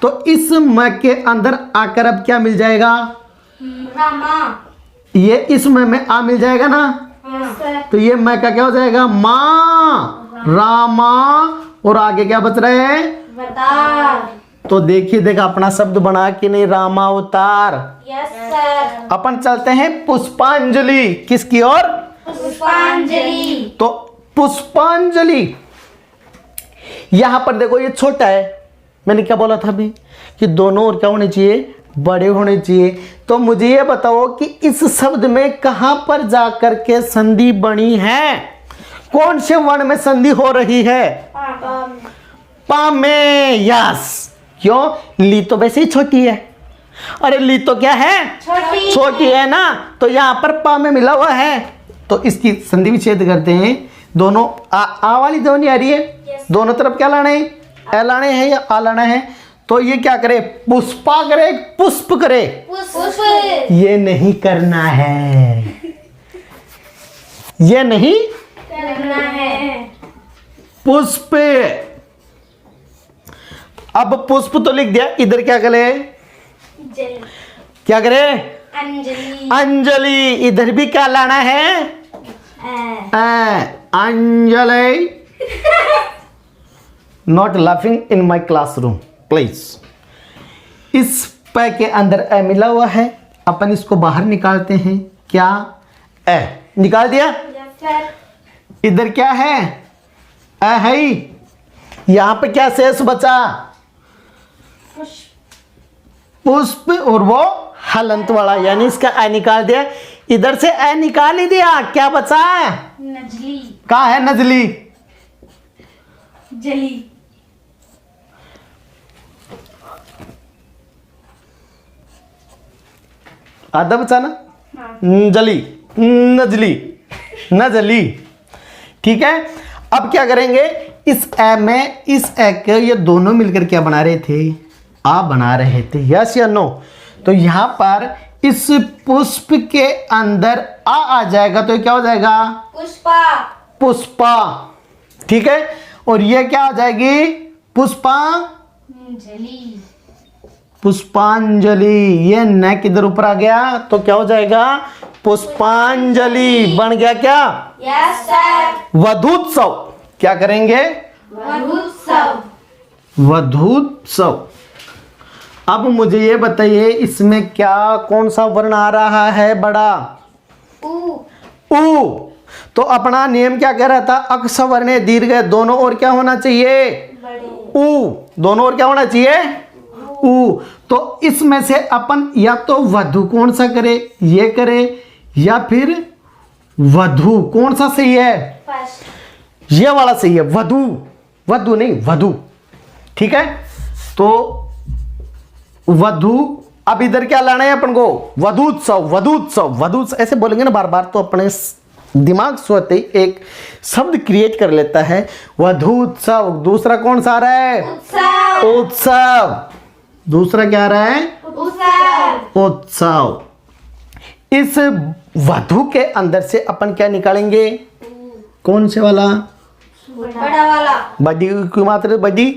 तो इस म के अंदर आकर अब क्या मिल जाएगा, रामा। ये इस म में आ मिल जाएगा ना, तो ये म का क्या हो जाएगा, माँ, रामा, और आगे क्या बच रहे हैं, अवतार। तो देखिए देखा अपना शब्द बना कि नहीं, रामावतार। Yes sir. अपन चलते हैं पुष्पांजलि, किसकी ओर, पुष्पांजलि। तो पुष्पांजलि। यहां पर देखो ये छोटा है, मैंने क्या बोला था अभी कि दोनों ओर क्या होने चाहिए, बड़े होने चाहिए। तो मुझे ये बताओ कि इस शब्द में कहां पर जाकर के संधि बनी है, कौन से वर्ण में संधि हो रही है, पा में। यस, क्यों, ली तो वैसे ही छोटी है, अरे ली तो क्या है, छोटी है ना, तो यहां पर पा में मिला हुआ है, तो इसकी संधि विच्छेद करते हैं। दोनों आ वाली ध्वनि आ रही है, दोनों तरफ क्या लाना है, ए लाने हैं या आ लाना है। तो ये क्या करे, पुष्पा करे, पुष्प करे, पुष्प। ये नहीं करना है, ये नहीं करना है। पुष्प। अब पुष्प तो लिख दिया, इधर क्या करे, जल। क्या करे, अंजलि। अंजलि। इधर भी क्या लाना है, Anjali. Not laughing in my classroom please. इस प के अंदर ए मिला हुआ है, अपन इसको बाहर निकालते हैं, क्या, ए निकाल दिया। Yes sir. इधर क्या है, ए है, यहां पे क्या शेष बचा, पुष्प, और वो हलंत वाला, यानी इसका ए निकाल दिया। इधर से ए निकाल ही दिया, क्या बचा, नजली। कहाँ है नजली, जली। आधा बचा ना, नजली, नजली, नजली। ठीक है, अब क्या करेंगे, इस ए में इस ए के ये दोनों मिलकर क्या बना रहे थे, आ बना रहे थे, यस या नो। तो यहां पर इस पुष्प के अंदर आ जाएगा, तो ये क्या हो जाएगा, पुष्पा। पुष्पा। ठीक है, और ये क्या हो जाएगी, पुष्पा, जली। पुष्पांजलि। ये न किधर ऊपर आ गया, तो क्या हो जाएगा, पुष्पांजलि बन गया क्या, यस सर। वधूत्सव। क्या करेंगे, वधूत्सव। वधूत्सव। अब मुझे ये बताइए इसमें क्या, कौन सा वर्ण आ रहा है बड़ा, ऊ। ऊ। तो अपना नियम क्या कह रहा था, अक्षवर्ण दीर्घ दोनों ओर क्या होना चाहिए, बड़े। ऊ, दोनों ओर क्या होना चाहिए, ऊ। तो इसमें से अपन या तो वधु कौन सा करे, ये करे, या फिर वधु, कौन सा सही है, फर्स्ट। ये वाला सही है, वधु, वधु नहीं वधु। ठीक है, तो वधु। अब इधर क्या लाना है अपन को, वधूत्सव, वधूत्सव, वधूत्सव ऐसे बोलेंगे ना बार बार, तो अपने दिमाग सोते ही एक शब्द क्रिएट कर लेता है, वधूत्सव। दूसरा कौन सा आ रहा है, उत्सव। उत्सव। दूसरा क्या आ रहा है, उत्सव। उत्सव। इस वधु के अंदर से अपन क्या निकालेंगे, कौन से वाला, बड़ा वाला। बड़ी की मात्रा, बड़ी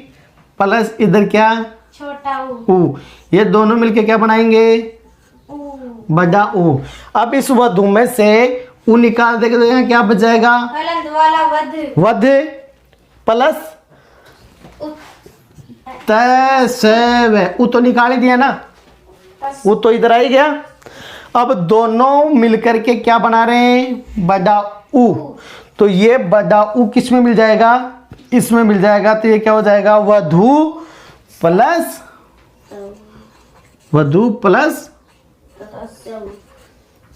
प्लस इधर क्या, छोटा ऊ। ऊ। ये दोनों मिलके क्या बनाएंगे? बड़ा ऊ। अब इस वधु में से ऊ निकाल देंगे तो यहाँ क्या बच जाएगा? हलंत वाला वध। वध प्लस तैसेव। ऊ तो निकाल ही दिया ना, वो तो इधर आ ही गया। अब दोनों मिलकर के क्या बना रहे हैं? बड़ा ऊ। तो ये बड़ा ऊ किस में मिल जाएगा? इसमें मिल जाएगा। तो ये क्या हो जाएगा? वधु प्लस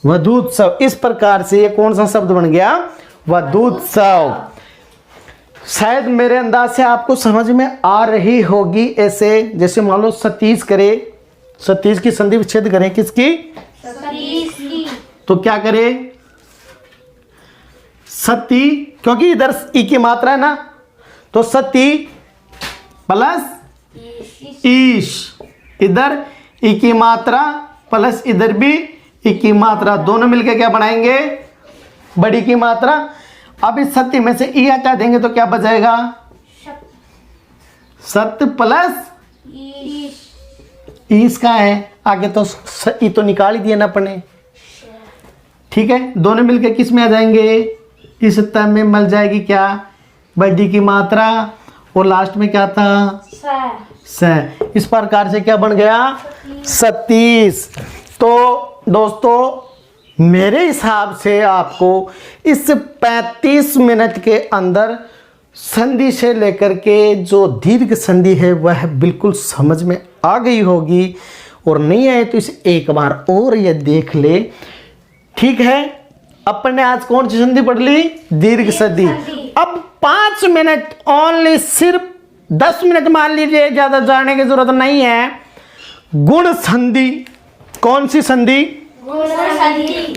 वधूत्सव। इस प्रकार से ये कौन सा शब्द बन गया? वधूत्सव। शायद मेरे अंदाज से आपको समझ में आ रही होगी। ऐसे जैसे मान लो सतीश करे, सतीश की संधि विच्छेद करें किसकी? सतीश की। तो क्या करे? सती, क्योंकि इधर ई की मात्रा है ना, तो सती प्लस ईश। इधर ई की मात्रा प्लस इधर भी ई की मात्रा, दोनों मिलकर क्या बनाएंगे? बड़ी की मात्रा। अब इस सत्य में से ई हटा देंगे तो क्या बचेगा? सत्य प्लस ईश का है आगे, तो ई तो निकाल ही दिया ना अपने। ठीक है, दोनों मिलकर किस में आ जाएंगे? इस तय में मिल जाएगी क्या? बड़ी की मात्रा, और लास्ट में क्या था? स। इस प्रकार से क्या बन गया? सतीश। तो दोस्तों मेरे हिसाब से आपको इस 35 मिनट के अंदर संधि से लेकर के जो दीर्घ संधि है वह बिल्कुल समझ में आ गई होगी, और नहीं आए तो इसे एक बार और ये देख ले। ठीक है, अपन ने आज कौन सी संधि पढ़ ली? दीर्घ संधि। अब 5 मिनट ओनली, सिर्फ 10 मिनट मान लीजिए, ज़्यादा जाने की जरूरत नहीं है। गुण संधि। कौन सी संधि?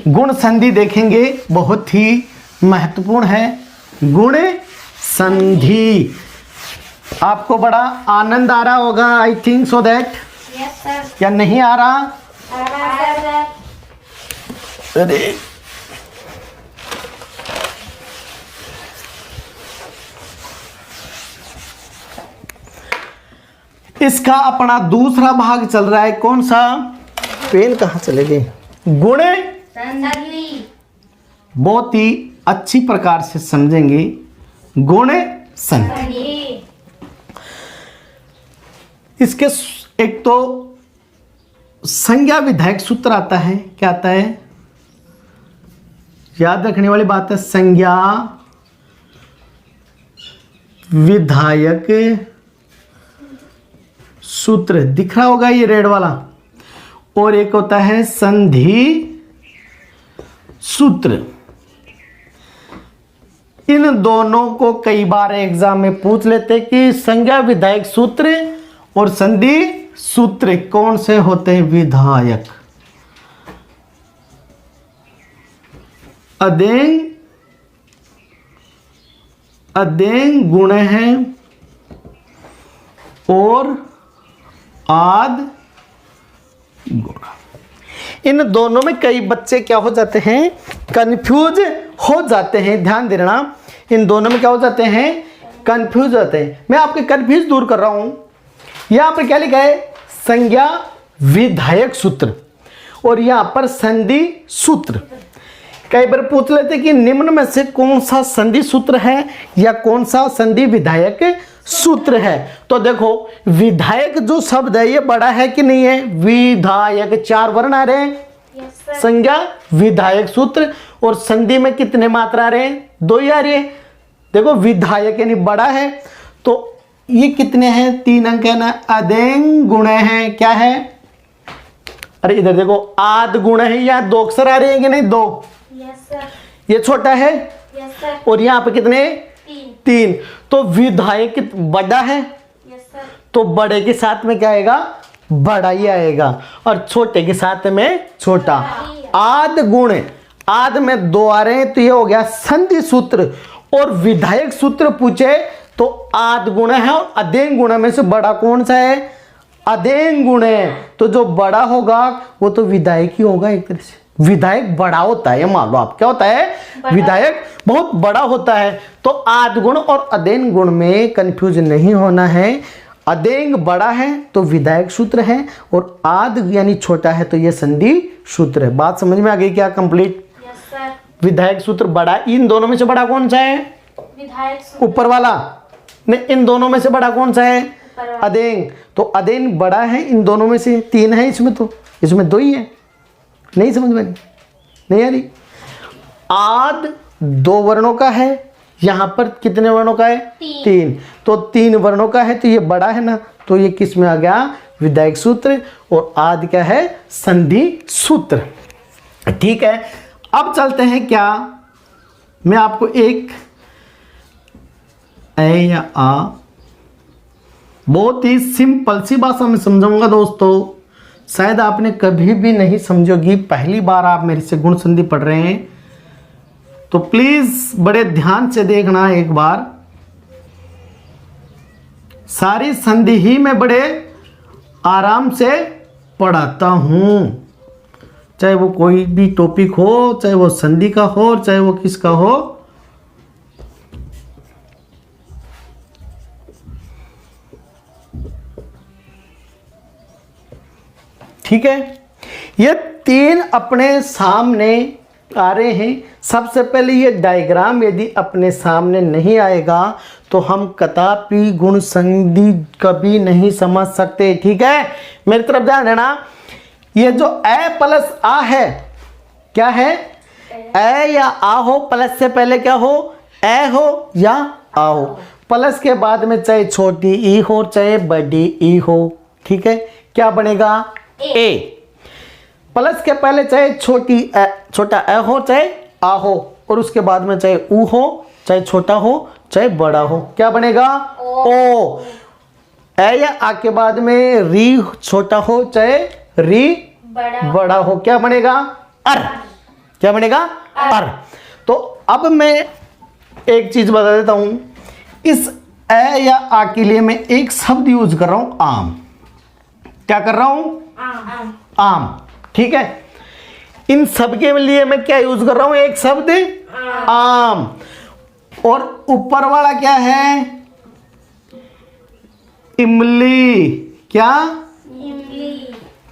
गुण संधि देखेंगे, बहुत ही महत्वपूर्ण है गुण संधि। आपको बड़ा आनंद आ रहा होगा, आई थिंक सो दैट। या नहीं आ रहा? अरे इसका अपना दूसरा भाग चल रहा है। कौन सा? पेन कहाँ चले गए? गुण संधि। बहुत ही अच्छी प्रकार से समझेंगे गुण संधि। इसके एक तो संज्ञा विधायक सूत्र आता है। क्या आता है? याद रखने वाली बात है, संज्ञा विधायक सूत्र। दिख रहा होगा ये रेड वाला। और एक होता है संधि सूत्र। इन दोनों को कई बार एग्जाम में पूछ लेते कि संज्ञा विधायक सूत्र और संधि सूत्र कौन से होते हैं? विधायक अदेंग गुण है और आद गुण। इन दोनों में कई बच्चे क्या हो जाते हैं? कंफ्यूज हो जाते हैं। ध्यान देना, इन दोनों में क्या हो जाते हैं? कंफ्यूज हो जाते हैं। मैं आपके कंफ्यूज दूर कर रहा हूं। यहां पर क्या लिखा है? संज्ञा विधायक सूत्र, और यहां पर संधि सूत्र। कई बार पूछ लेते कि निम्न में से कौन सा संधि सूत्र है या कौन सा संधि विधायक सूत्र है। तो देखो, विधायक जो शब्द है ये बड़ा है कि नहीं है? विधायक 4 वर्ण आ रहे हैं। संज्ञा विधायक सूत्र, और संधि में कितने मात्रा आ रहे हैं? 2 ही आ रही है। देखो, विधायक यानी बड़ा है, तो ये कितने हैं? 3 अंक है ना। अदेंग गुण है। क्या है? अरे इधर देखो, आद गुण है। यहाँ 2 अक्षर आ रहे हैं कि नहीं? 2। ये छोटा है, और यहाँ पे कितने? 3। तो विधायक बड़ा है, तो बड़े के साथ में क्या आएगा? बड़ा ही आएगा, और छोटे के साथ में छोटा। आद गुण, आद में 2 आ रहे हैं, तो ये हो गया संधि सूत्र। और विधायक सूत्र पूछे तो आद गुण है, और अदेंग गुण में से बड़ा कौन सा है? अदेंग गुण है। तो जो बड़ा होगा वो तो विधायक ही होगा। एक तरह से विधायक बड़ा होता है, मान लो आप। क्या होता है? विधायक बहुत बड़ा होता है। तो आद गुण और अदेन गुण में कंफ्यूज नहीं होना है। अदेंग बड़ा है तो विधायक सूत्र है, और आद यानी छोटा है तो ये संधि सूत्र है। बात समझ में आ गई क्या कंप्लीट? Yes sir. विधायक सूत्र बड़ा, इन दोनों में से बड़ा कौन सा है? विधायक सूत्र ऊपर वाला। नहीं, इन दोनों में से बड़ा कौन सा है? ऊपर वाला। अदेंग। तो अदेंग बड़ा है इन दोनों में से, 3 है इसमें, तो इसमें 2 ही है। नहीं समझ में नहीं आ रही? आद 2 वर्णों का है, यहां पर कितने वर्णों का है? 3। तो 3 वर्णों का है तो ये बड़ा है ना, तो ये किस में आ गया? विधायक सूत्र। और आद क्या है? संधि सूत्र। ठीक है, अब चलते हैं क्या, मैं आपको एक ए या आ बहुत ही सिंपल सी भाषा में समझाऊंगा दोस्तों। शायद आपने कभी भी नहीं समझोगी, पहली बार आप मेरे से गुण संधि पढ़ रहे हैं, तो प्लीज बड़े ध्यान से देखना एक बार। सारी संधि ही मैं बड़े आराम से पढ़ाता हूं, चाहे वो कोई भी टॉपिक हो, चाहे वो संधि का हो, चाहे वो किसका हो। ठीक है, ये 3 अपने सामने आ रहे हैं। सबसे पहले ये डायग्राम यदि अपने सामने नहीं आएगा तो हम कदापि गुण संधि कभी नहीं समझ सकते। ठीक है, मेरी तरफ ध्यान देना। ये जो ए प्लस आ है, क्या है? ए या आ हो, प्लस से पहले क्या हो? ए हो या आ हो। प्लस के बाद में चाहे छोटी ई हो चाहे बड़ी ई हो, ठीक है, क्या बनेगा? ए। प्लस के पहले चाहे छोटा ए हो चाहे आ हो, और उसके बाद में चाहे ऊ हो चाहे छोटा हो चाहे बड़ा हो, क्या बनेगा? ओ। ए या आ के बाद में री छोटा हो चाहे री बड़ा हो, क्या बनेगा? अर। क्या बनेगा? अर। तो अब मैं एक चीज बता देता हूं, इस ए या आ के लिए मैं एक शब्द यूज कर रहा हूं, आम। क्या कर रहा हूं? आम। ठीक है, इन सब के लिए मैं क्या यूज कर रहा हूं? एक शब्द आम। और ऊपर वाला क्या है? इमली। क्या?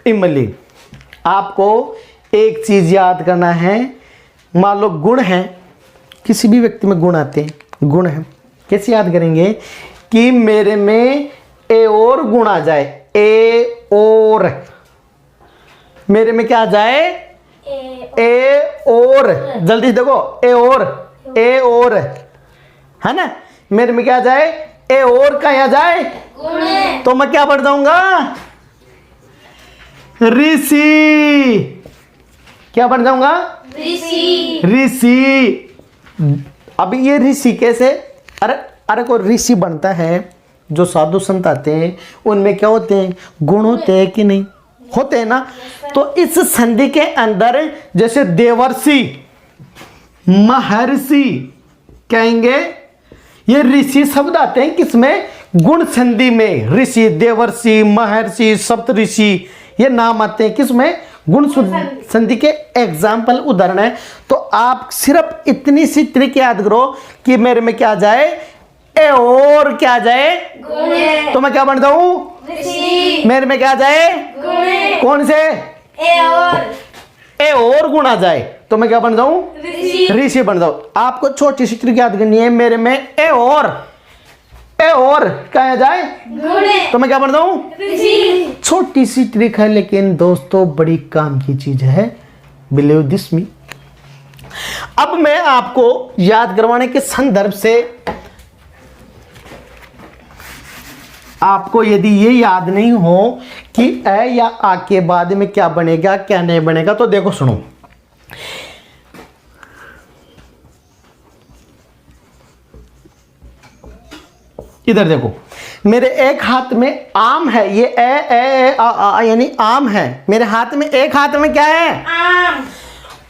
इमली। आपको एक चीज याद करना है, मान लो गुण है, किसी भी व्यक्ति में गुण आते हैं, गुण है, कैसे याद करेंगे? कि मेरे में ए और गुण आ जाए, ए और, मेरे में क्या आ जाए? ए और। जल्दी देखो, ए और है ना, मेरे में क्या आ जाए? ए और का आ जाए तो मैं क्या बढ़ जाऊंगा? ऋषि। क्या बन जाऊंगा? ऋषि। अब ये ऋषि कैसे? अरे कोई ऋषि बनता है, जो साधु संत आते हैं उनमें क्या होते हैं? गुण होते हैं कि नहीं? होते हैं ना। तो इस संधि के अंदर जैसे देवर्षि, महर्षि कहेंगे, ये ऋषि शब्द आते हैं किसमें? गुण संधि में। ऋषि, देवर्षि, महर्षि, सप्तऋषि, ये नाम आते हैं किसमें? गुण संधि के एग्जाम्पल, उदाहरण है। तो आप सिर्फ इतनी सी ट्रिक याद करो कि मेरे में क्या जाए? ए और क्या जाए? तो मैं क्या बन जाऊं? मेरे में क्या जाए? कौन से? ए और गुण आ जाए तो मैं क्या बन जाऊं? ऋषि बन जाऊं। आपको छोटी सी ट्रिक याद करनी है, मेरे में ए और क्या आ जाए तो मैं क्या बन जाऊं? छोटी सी ट्रिक है, लेकिन दोस्तों बड़ी काम की चीज है, बिलीव दिस मी। अब मैं आपको याद करवाने के संदर्भ से, आपको यदि ये याद नहीं हो कि ए या आ के बाद में क्या बनेगा क्या नहीं बनेगा, तो देखो सुनो, इधर देखो, मेरे एक हाथ में आम है, ये ए आ यानी आम है, मेरे हाथ में, एक हाथ में क्या है? आम।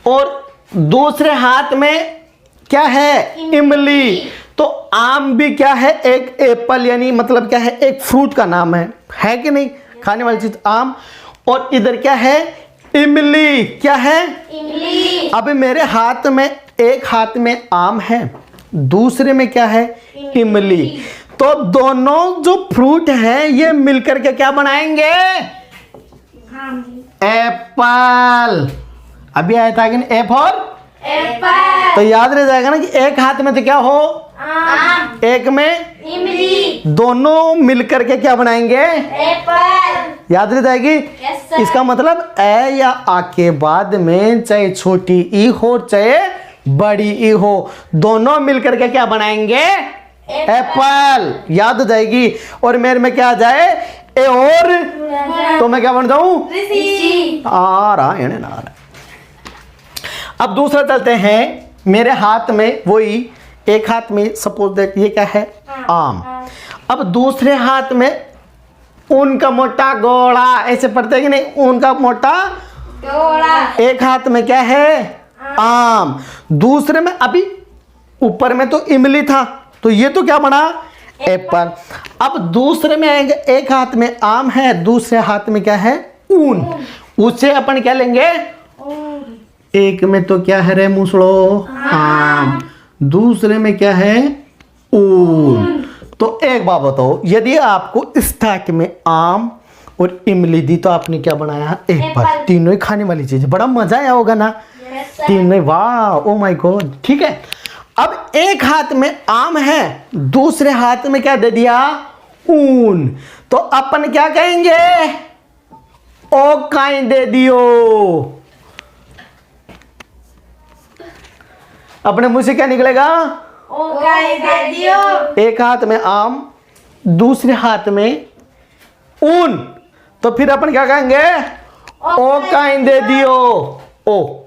और दूसरे हाथ में क्या है? इमली। तो आम भी क्या है? एक एप्पल, यानी मतलब क्या है? एक फ्रूट का नाम है कि नहीं? खाने वाली चीज आम। और इधर क्या है? इमली। क्या है? इमली। अब मेरे हाथ में, एक हाथ में आम है, दूसरे में क्या है? इमली। तो दोनों जो फ्रूट है ये मिलकर के क्या बनाएंगे? एप्पल। अभी आया था कि ए फॉर एप्पल। तो याद रह जाएगा ना कि एक हाथ में तो क्या हो, आम। एक में इमली। दोनों मिलकर के क्या बनाएंगे? एप्पल। याद रह जाएगी। Yes sir. इसका मतलब ए या आ के बाद में चाहे छोटी ई हो चाहे बड़ी ई हो, दोनों मिलकर के क्या बनाएंगे? एप्पल। याद हो जाएगी। और मेरे में क्या आ जाए? ए और तो मैं क्या बन जाऊं? ऋषि। आ रहा है ना आ रहा। अब दूसरा चलते हैं। मेरे हाथ में वही एक हाथ में सपोज दैट ये क्या है? आम। अब दूसरे हाथ में ऊन का मोटा गोला, ऐसे पढ़ते हैं कि नहीं? ऊन का मोटा गोला। एक हाथ में क्या है? आम। दूसरे में अभी ऊपर में तो इमली था, तो ये तो क्या बना? एप्पल। अब दूसरे में आएंगे, एक हाथ में आम है, दूसरे हाथ में क्या है? ऊन। उसे अपन क्या लेंगे? एक में तो क्या है रे मुसड़ो? आम। दूसरे में क्या है? ऊन। तो एक बात बताओ, यदि आपको स्टार्ट में आम और इमली दी तो आपने क्या बनाया? एप्पल। तीनों ही खाने वाली चीज, बड़ा मजा आया होगा ना? Yes sir. तीनों। वाह, ओ माय गॉड। ठीक है। अब एक हाथ में आम है, दूसरे हाथ में क्या दे दिया? ऊन। तो अपन क्या कहेंगे? ओ काई दे दियो। अपने मुंह से क्या निकलेगा? ओकाई दे दियो। एक हाथ में आम, दूसरे हाथ में ऊन, तो फिर अपन क्या कहेंगे? ओ काई दे दियो। ओ।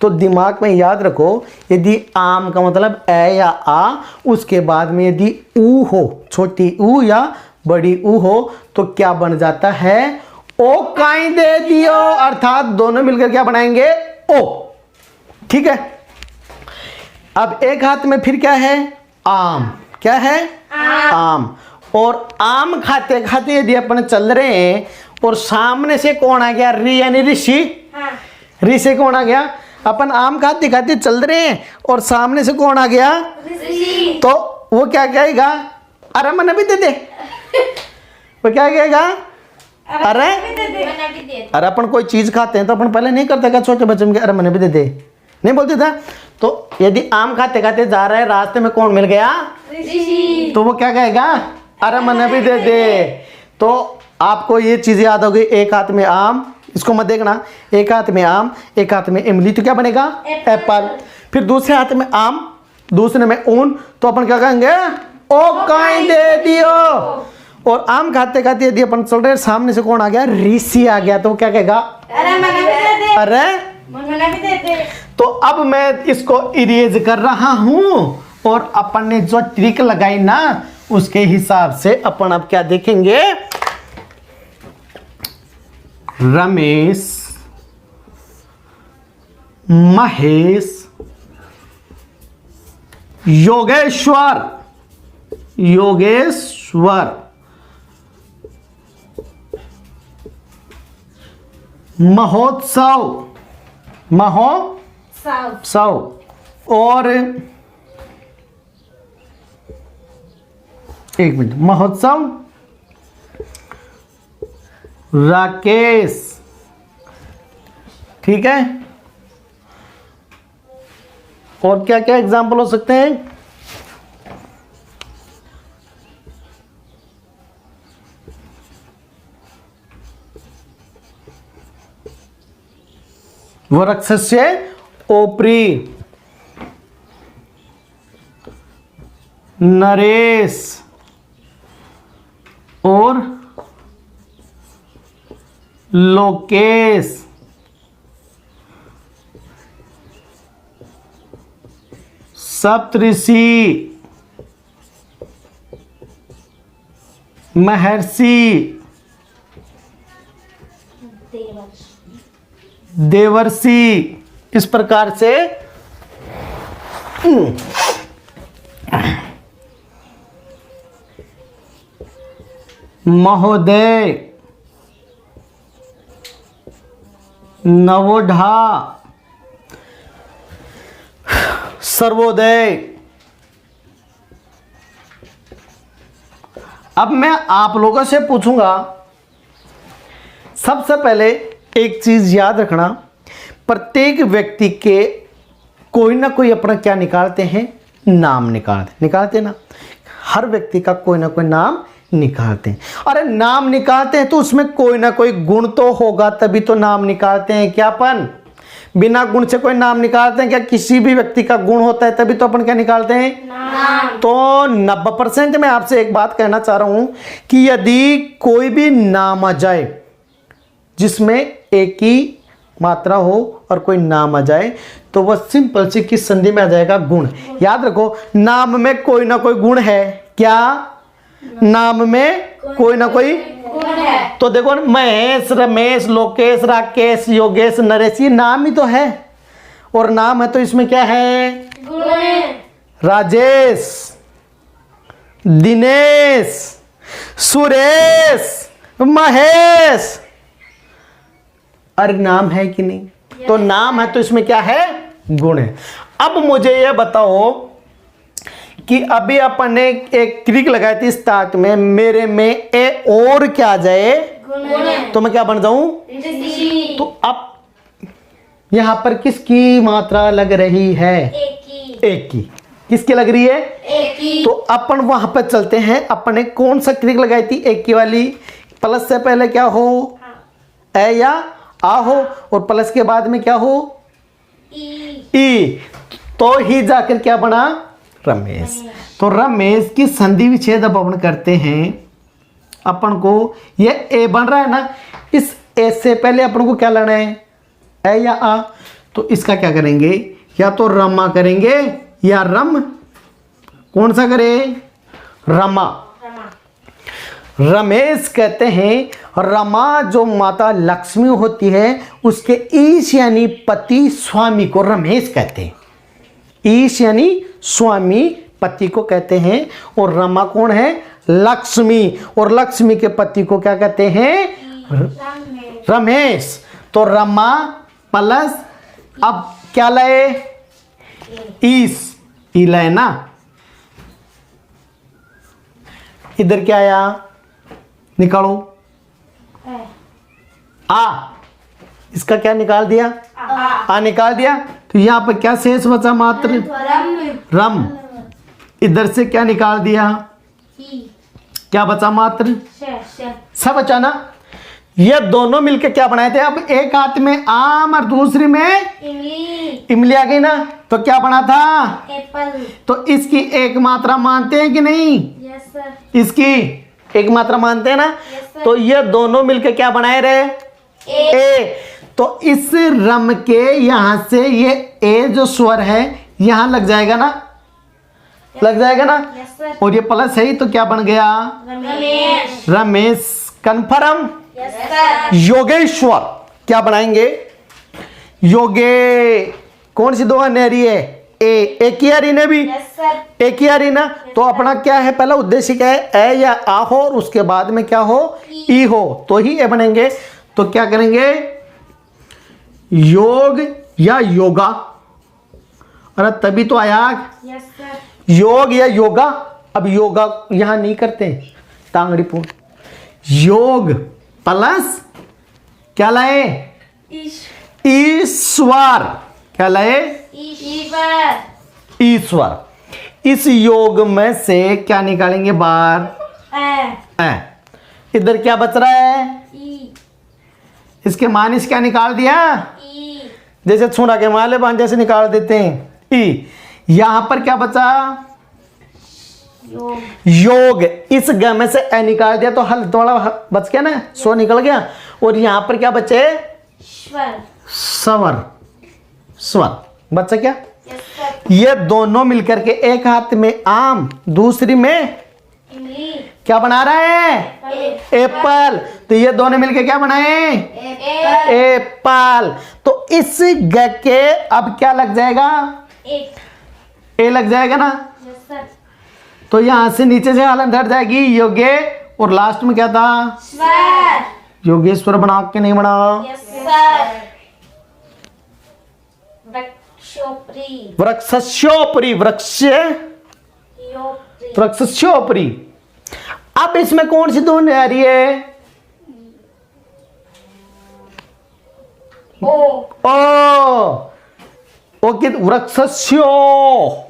तो दिमाग में याद रखो, यदि आम का मतलब ए या आ, उसके बाद में यदि ऊ हो, छोटी ऊ या बड़ी ऊ हो, तो क्या बन जाता है? ओ काई दे दियो। अर्थात दोनों मिलकर क्या बनाएंगे? ओ। ठीक है। अब एक हाथ में फिर क्या है? आम। क्या है? आम। और आम खाते खाते यदि अपन चल रहे हैं और सामने से कौन आ गया? री यानी ऋषि। री से कौन आ गया? अपन आम खाते खाते चल रहे हैं और सामने से कौन आ गया? ऋषि। तो वो क्या कहेगा? अरे मैंने भी दे दे। वो क्या कहेगा? अरे मैंने भी दे अरे अपन कोई चीज खाते हैं तो अपन पहले नहीं करते क्या? छोटे बच्चे में अरे मैंने भी दे दे, नहीं बोलते था? तो यदि आम खाते खाते जा रहा है, रास्ते में कौन मिल गया? ऋषि। तो वो क्या कहेगा? अरे मैंने भी दे दे। तो आपको ये चीज याद होगी, एक हाथ में आम, इसको मत देखना, एक हाथ में आम, एक हाथ में इमली, तो क्या बनेगा? एप्पल। फिर दूसरे हाथ में आम, दूसरे में ऊन, तो अपन क्या कहेंगे? ओ काई दे दियो। और आम खाते खाते यदि अपन चल रहे, सामने से कौन आ गया? ऋषि आ गया, तो वो क्या कहेगा? अरे मैंने भी दे दे। अरे मैंने भी दे दे। तो अब मैं इसको इरेज कर रहा हूं और अपन ने जो ट्रिक लगाई ना, उसके हिसाब से अपन अब क्या देखेंगे? रमेश, महेश, योगेश्वर, योगेश्वर, महोत्सव, महोत्सव, और एक मिनट, महोत्सव, राकेश। ठीक है। और क्या क्या एग्जाम्पल हो सकते हैं? वृक्षस्य ओपरी, नरेश और लोकेश, सप्तऋषि, महर्षि, देवर्षि। इस प्रकार से महोदय, नवोढ़ा, सर्वोदय, अब मैं आप लोगों से पूछूंगा, सबसे पहले एक चीज याद रखना, प्रत्येक व्यक्ति के कोई ना कोई अपना क्या निकालते हैं, नाम निकालते ना। हर व्यक्ति का कोई ना कोई नाम निकालते हैं। अरे नाम निकालते हैं तो उसमें कोई ना कोई गुण तो होगा, तभी तो नाम निकालते हैं। क्या अपन बिना गुण से कोई नाम निकालते हैं क्या? किसी भी व्यक्ति का गुण होता है तभी तो अपन क्या निकालते हैं, नाम। तो 90% मैं आपसे एक बात कहना चाह रहा हूं कि यदि कोई भी नाम आ जाए जिसमें एक ही मात्रा हो और कोई नाम आ जाए तो वह सिंपल सी किस संधि में आ जाएगा, गुण। याद रखो, नाम में कोई ना कोई गुण है। क्या? नाम में कोई ना कोई गुण है। तो देखो, महेश, रमेश, लोकेश, राकेश, योगेश, नरेश, ये नाम ही तो है। और नाम है तो इसमें क्या है, गुण है। राजेश, दिनेश, सुरेश, महेश, अरे नाम है कि नहीं? तो नाम है तो इसमें क्या है, गुण है। अब मुझे ये बताओ कि अभी अपन ने एक क्रिक लगाई थी स्टार्ट में, मेरे में ए और क्या आ जाए, गुण है। तो मैं क्या बन जाऊं? ऋषि। तो अब यहां पर किसकी मात्रा लग रही है? एक ही। एक की। किसकी लग रही है? एक ही। तो अपन वहां पर चलते हैं। अपन ने कौन सा क्रिक लगाई थी? एक की वाली। प्लस से पहले क्या हो, ए या आ हो, और प्लस के बाद में क्या हो, ई। तो ही जाकर क्या बना, रमेश। तो रमेश की संधि विच्छेद अब अपन करते हैं। अपन को ये ए बन रहा है ना, इस ए से पहले अपन को क्या लेना है, ए या आ। तो इसका क्या करेंगे, या तो रमा करेंगे या रम। कौन सा करे, रमा। रमेश कहते हैं। रमा जो माता लक्ष्मी होती है उसके ईश यानी पति स्वामी को रमेश कहते हैं। ईश यानी स्वामी, पति को कहते हैं। और रमा कौन है, लक्ष्मी। और लक्ष्मी के पति को क्या कहते हैं, रमेश। तो रमा प्लस अब क्या लाए, ईश, ई लाए ना। इधर क्या आया, निकालो, आ। इसका क्या निकाल दिया, आ निकाल दिया। तो यहां पर क्या शेष बचा, मात्र रम। इधर से क्या निकाल दिया, क्या बचा, मात्र सब बचा ना। ये दोनों मिलके क्या बनाए थे, अब एक हाथ में आम और दूसरी में इमली आ गई ना, तो क्या बना था, एप्पल। तो इसकी एक मात्रा मानते हैं कि नहीं, यस सर। इसकी एक मात्रा मानते हैं ना। Yes, sir. तो ये दोनों मिलके क्या बनाए रहे, ए। तो इस रम के यहां से ये ए जो स्वर है यहां लग जाएगा ना, लग जाएगा ना। Yes sir. और ये प्लस है तो क्या बन गया, Ramesh. Ramesh. Confirm. Yes sir. Yogeshwar क्या बनाएंगे, योगे। कौन सी दो अनहरी है, ए। एक ही हरी ने भी, यस सर। एक ही हरी ना। तो अपना क्या है, पहला उद्देश्य क्या है, ए या आ हो और उसके बाद में क्या हो, ई हो, तो ही ए बनेंगे। तो क्या करेंगे, योग या योगा। अरे तभी तो आया, यस सर। योग या योगा। अब योगा यहां नहीं करते, टांगड़ी पूर्ण। योग प्लस क्या लाए, ईश्वर। क्या लाए, ईश्वर। ईश्वर। इस योग में से क्या निकालेंगे बाहर, ए। इधर क्या बच रहा है, ई। इसके मान इस क्या निकाल दिया, ई। जैसे छुड़ा के माले बांध जैसे निकाल देते हैं, ई। यहां पर क्या बचा, योग। योग। इस ग में से ए निकाल दिया तो हल थोड़ा बच गया ना, सो निकल गया। और यहां पर क्या बचे, स्वर। स्वर। स्वर बचा क्या। Yes sir. ये दोनों मिलकर के एक हाथ में आम, दूसरी में इमली। क्या बना रहा है, एप्पल। तो ये दोनों मिलकर क्या बनाए, एप्पल। एप्पल। तो इस ग के अब क्या लग जाएगा, एक। ए लग जाएगा ना। Yes sir. तो यहां से नीचे से हालत हट जाएगी, योगे। और लास्ट में क्या था, स्वर। योगेश्वर बना के नहीं बना, यस सर। वृक्षोपरी। वृक्षस्योपरि, वृक्ष योपरी। वृक्षस्योपरि। अब अब इसमें कौन सी ध्वनि आ रही है? ओ ओ कि वृक्षस्यो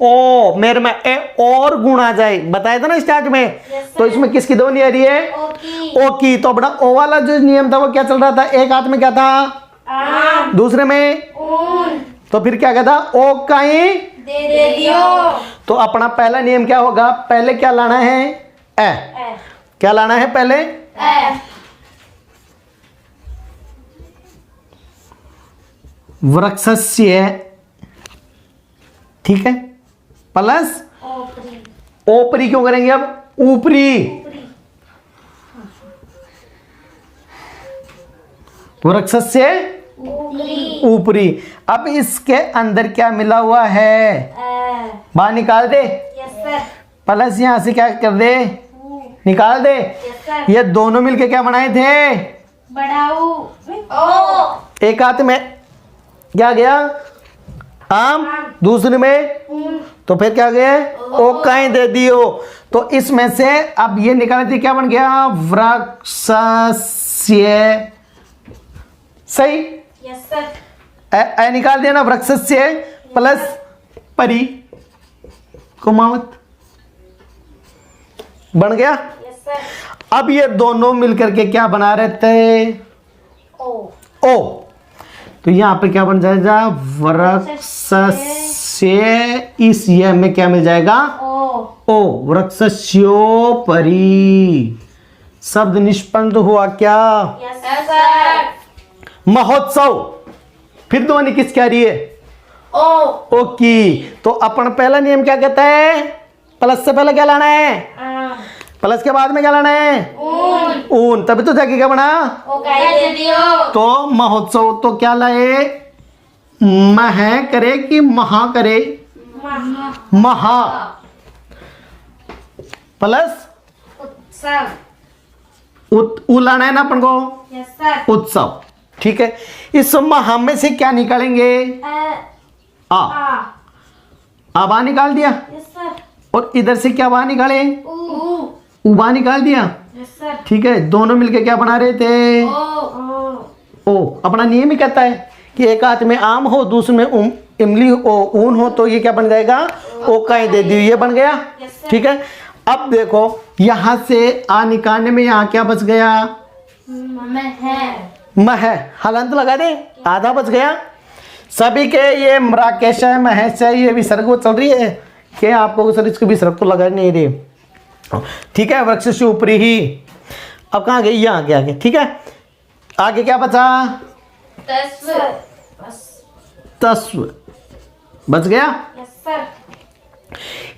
ओ मेरे में ए और गुण आ जाए, बताया था ना स्टार्ट में। sir. तो इसमें किसकी ध्वनि आ रही है? ओकी ओ की। तो अपना ओ वाला जो नियम था वो क्या चल रहा था? एक हाथ में क्या था? आम दूसरे में ऊन तो फिर क्या कहता? ओ काई। दे दियो तो अपना पहला नियम क्या होगा? पहले क्या लाना है? ए। ए क्या लाना है पहले? ए वृक्षस्य, ठीक है, प्लस ओपरी ओपरी क्यों करेंगे अब? ऊपरी। ऊपरी वृक्षस्य ऊपरी ऊपरी। अब इसके अंदर क्या मिला हुआ है? बाहर निकाल दे। यस सर प्लस यहां से क्या कर दे? निकाल दे। यस सर ये दोनों मिलके क्या बनाए थे? बढ़ाऊ ओ एक हाथ में क्या गया? आम। दूसरे में ऊन तो फिर क्या गया? ओ कहीं दे दियो। तो इसमें से अब ये निकाले थे, क्या बन गया? वृक्षस्य। सही। यस सर ए निकाल दिया ना, वृक्षस्य प्लस परी कुमावत बन गया। यस सर अब ये दोनों मिलकर के क्या बना रहे थे? ओ ओ। तो यहां पे क्या बन जाएगा? वृक्षस्य। इस ये में क्या मिल जाएगा? ओ ओ वृक्षस्योपरि। शब्द निष्पन्न हुआ क्या? यस सर महोत्सव। फिर ध्वनि किस क्या रही है? ओ ओ की। तो अपन पहला नियम क्या कहता है? प्लस से पहले क्या लाना है? आम प्लस के बाद में क्या लाना है? ऊन ऊन। तभी तो जाके क्या बना? ओ गाय दे दियो तो महोत्सव तो क्या लाए? मह करे कि महा करे? महा प्लस उत्सव उ लाना है ना अपन को? यस सर उत्सव। ठीक है। इस महा में से क्या निकालेंगे? आ। आ आ बाहर निकाल दिया। यस सर और इधर से क्या बाहर निकाले? ऊ ऊ बाहर निकाल दिया। यस सर ठीक है। दोनों मिलके क्या बना रहे थे? ओ ओ। अपना नियम ही कहता है कि एक हाथ में आम हो, दूसरे में इमली हो, ऊन हो, तो ये क्या बन जाएगा? ओ कहीं दे दी। ये बन गया। यस सर ठीक है। अब देखो यहां से आ निकालने में यहाँ क्या बच गया? मैं है मह। हलंत लगा दे, आधा बच गया। सभी के ये राकेश है, महेश है, ये विसर्ग चल रही है कि आपको सर इसको विसर्ग तो लगा नहीं रही। ठीक है। वृक्ष से ऊपरी ही। अब कहाँ गई? यहाँ आगे आगे। ठीक है। आगे क्या बचा? तस्व तस्व बच गया। यस सर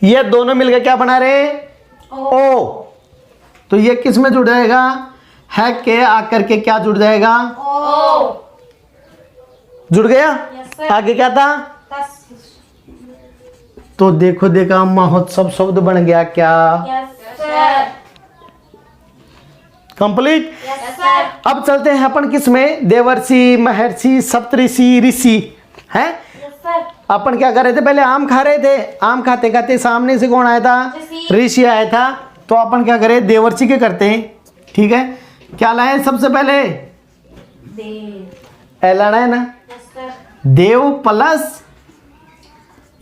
ये दोनों मिलकर क्या बना रहे? ओ। तो ये किस में जुड़ जाएगा? है के आकर के क्या जुड़ जाएगा? ओ जुड़ गया। यस सर आगे क्या था? तस्व तो देखो देखा महोत्सव शब्द बन गया क्या? Yes sir complete. Yes sir अब चलते हैं अपन किस में? देवर्षि, महर्षि, सप्तऋषि, ऋषि है। यस सर अपन क्या कर रहे थे? पहले आम खा रहे थे। आम खाते खाते सामने से कौन आया था? ऋषि। ऋषि आया था। तो अपन क्या करें? देवर्षि के करते हैं। ठीक है। क्या लाए सबसे पहले? देव ए लाना है ना? यस सर देव प्लस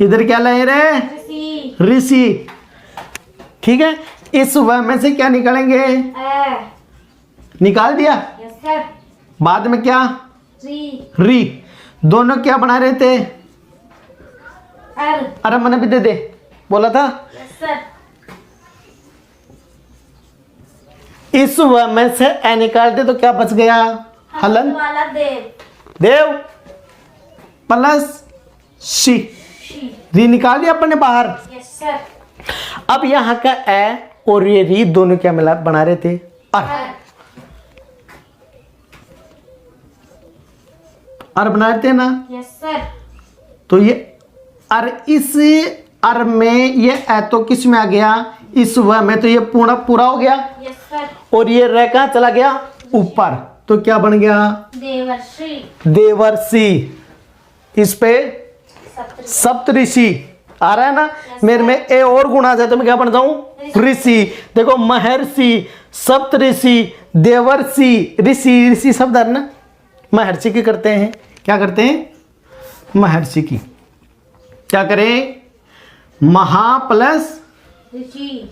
इधर क्या लाए रे? ऋषि ऋषि। ठीक है। इस व में से क्या निकालेंगे? ए निकाल दिया। यस सर बाद में क्या? री री। दोनों क्या बना रहे थे? अर अरे मैंने भी दे दे बोला था। यस सर इस व में से ए निकाल दे तो क्या बच गया? हलन। वाला देव देव प्लस शी। शी री निकाल दिया अपन ने बाहर। यस सर अब यहाँ का ए और ये री दोनों क्या मिला बना रहे थे? अर। अर बना रहे थे ना? यस सर तो ये अर, इस अर में ये ए तो किस में आ गया? इस व में। तो ये पूरा पूरा हो गया। यस सर और ये रह कहाँ चला गया? ऊपर। तो क्या बन गया? देवर्षि देवर्षि। इस पे सप्तऋषि सप्तऋषि। आ रहा है ना। मेरे में ए और गुण आ जाए तो मैं क्या बन जाऊं? ऋषि। देखो महर्षि, सप्तऋषि, देवर्षि, ऋषि, ऋषि शब्द है ना महर्षि की करते हैं। क्या करते हैं? महर्षि की। क्या करें? महा प्लस ऋषि।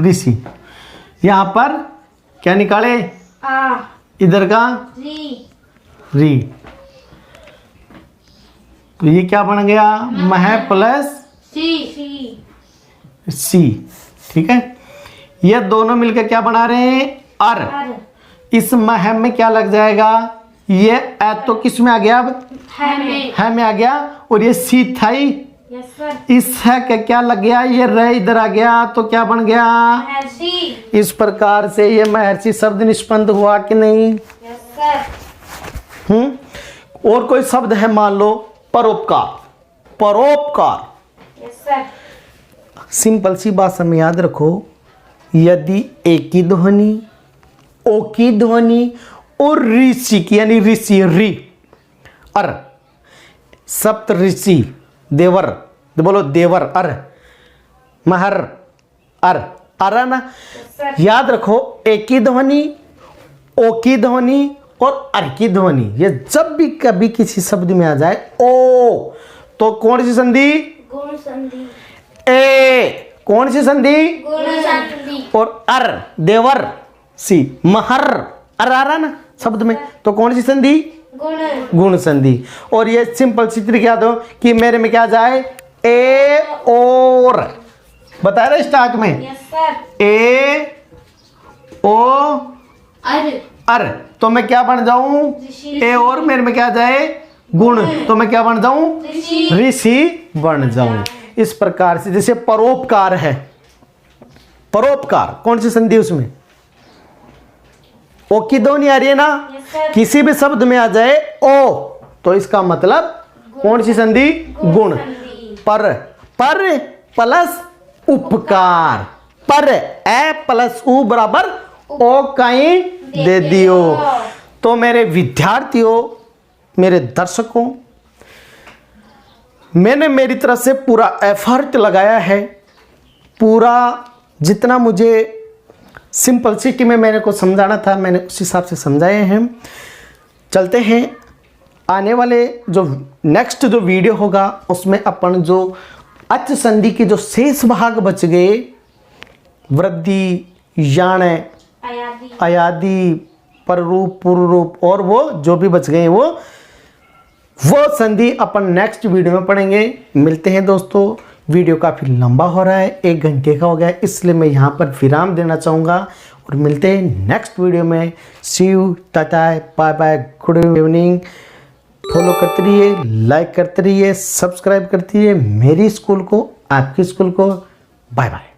ऋषि। यहां पर क्या निकाले? आ। इधर का री। री। तो ये क्या बन गया? मह प्लस सी। सी। ठीक है। ये दोनों मिलकर क्या बना रहे हैं? अर। अर। इस मह में क्या लग जाएगा? ये ए तो किस में आ गया? अब है में आ गया। और ये सी थाई, यस सर। इस है के क्या लग गया? ये र इधर आ गया तो क्या बन गया? महर्षि। इस प्रकार से ये महर्षि शब्द निष्पन्न हुआ कि नहीं? Yes sir. और कोई शब्द है मान लो परोपकार। परोपकार। Yes sir. सिंपल सी बात समय याद रखो, यदि एक की ध्वनि, ओ की ध्वनि और ऋषि की यानी ऋषि री अर, सप्त ऋषि देवर, बोलो देवर अर, महर अर, अर ना। सर। याद रखो एक की ध्वनि, ओ की ध्वनि और अर की ध्वनि, ये जब भी कभी किसी शब्द में आ जाए ओ तो कौन सी संधि? गुण संधि। ए कौन सी संधि? गुण संधि। और अर देवर सी महर अर आ रहा ना शब्द में, तो कौन सी संधि? गुण। गुण संधि। और ये सिंपल सी तरीके याद हो कि मेरे में क्या जाए? ए और बताया ना स्टार्ट में, यस सर। ए ओ अर। अर, तो मैं क्या बन जाऊं? ऋषि। ए और मेरे में क्या जाए? गुण, तो मैं क्या बन जाऊं? ऋषि। ऋषि बन जाऊं। इस प्रकार से जैसे परोपकार है, परोपकार कौन सी संधि उसमें? ओ की ध्वनि आ रही है ना। Yes sir. किसी भी शब्द में आ जाए ओ तो इसका मतलब कौन सी संधि? गुण। संधि। पर प्लस उपकार, पर ए प्लस उ बराबर ओ कहीं दे दियो। तो मेरे विद्यार्थियों, मेरे दर्शकों, मैंने मेरी तरफ से पूरा एफर्ट लगाया है, पूरा जितना मुझे सिंपल सिटी में मैंने को समझाना था मैंने उस हिसाब से समझाए हैं। चलते हैं आने वाले जो नेक्स्ट जो वीडियो होगा उसमें अपन जो अच संधि के जो शेष भाग बच गए, वृद्धि, याण, अयादि। अयादि, पररूप, पूर्व रूप और वो जो भी बच गए वो संधि अपन नेक्स्ट वीडियो में पढ़ेंगे। मिलते हैं दोस्तों। वीडियो काफ़ी लंबा हो रहा है, 1 घंटे का हो गया, इसलिए मैं यहाँ पर विराम देना चाहूँगा और मिलते हैं नेक्स्ट वीडियो में। See you, tata, bye bye, good evening. Follow करते रहिए, लाइक करते रहिए, सब्सक्राइब करते रहिए मेरी स्कूल को, आपकी स्कूल को। Bye bye.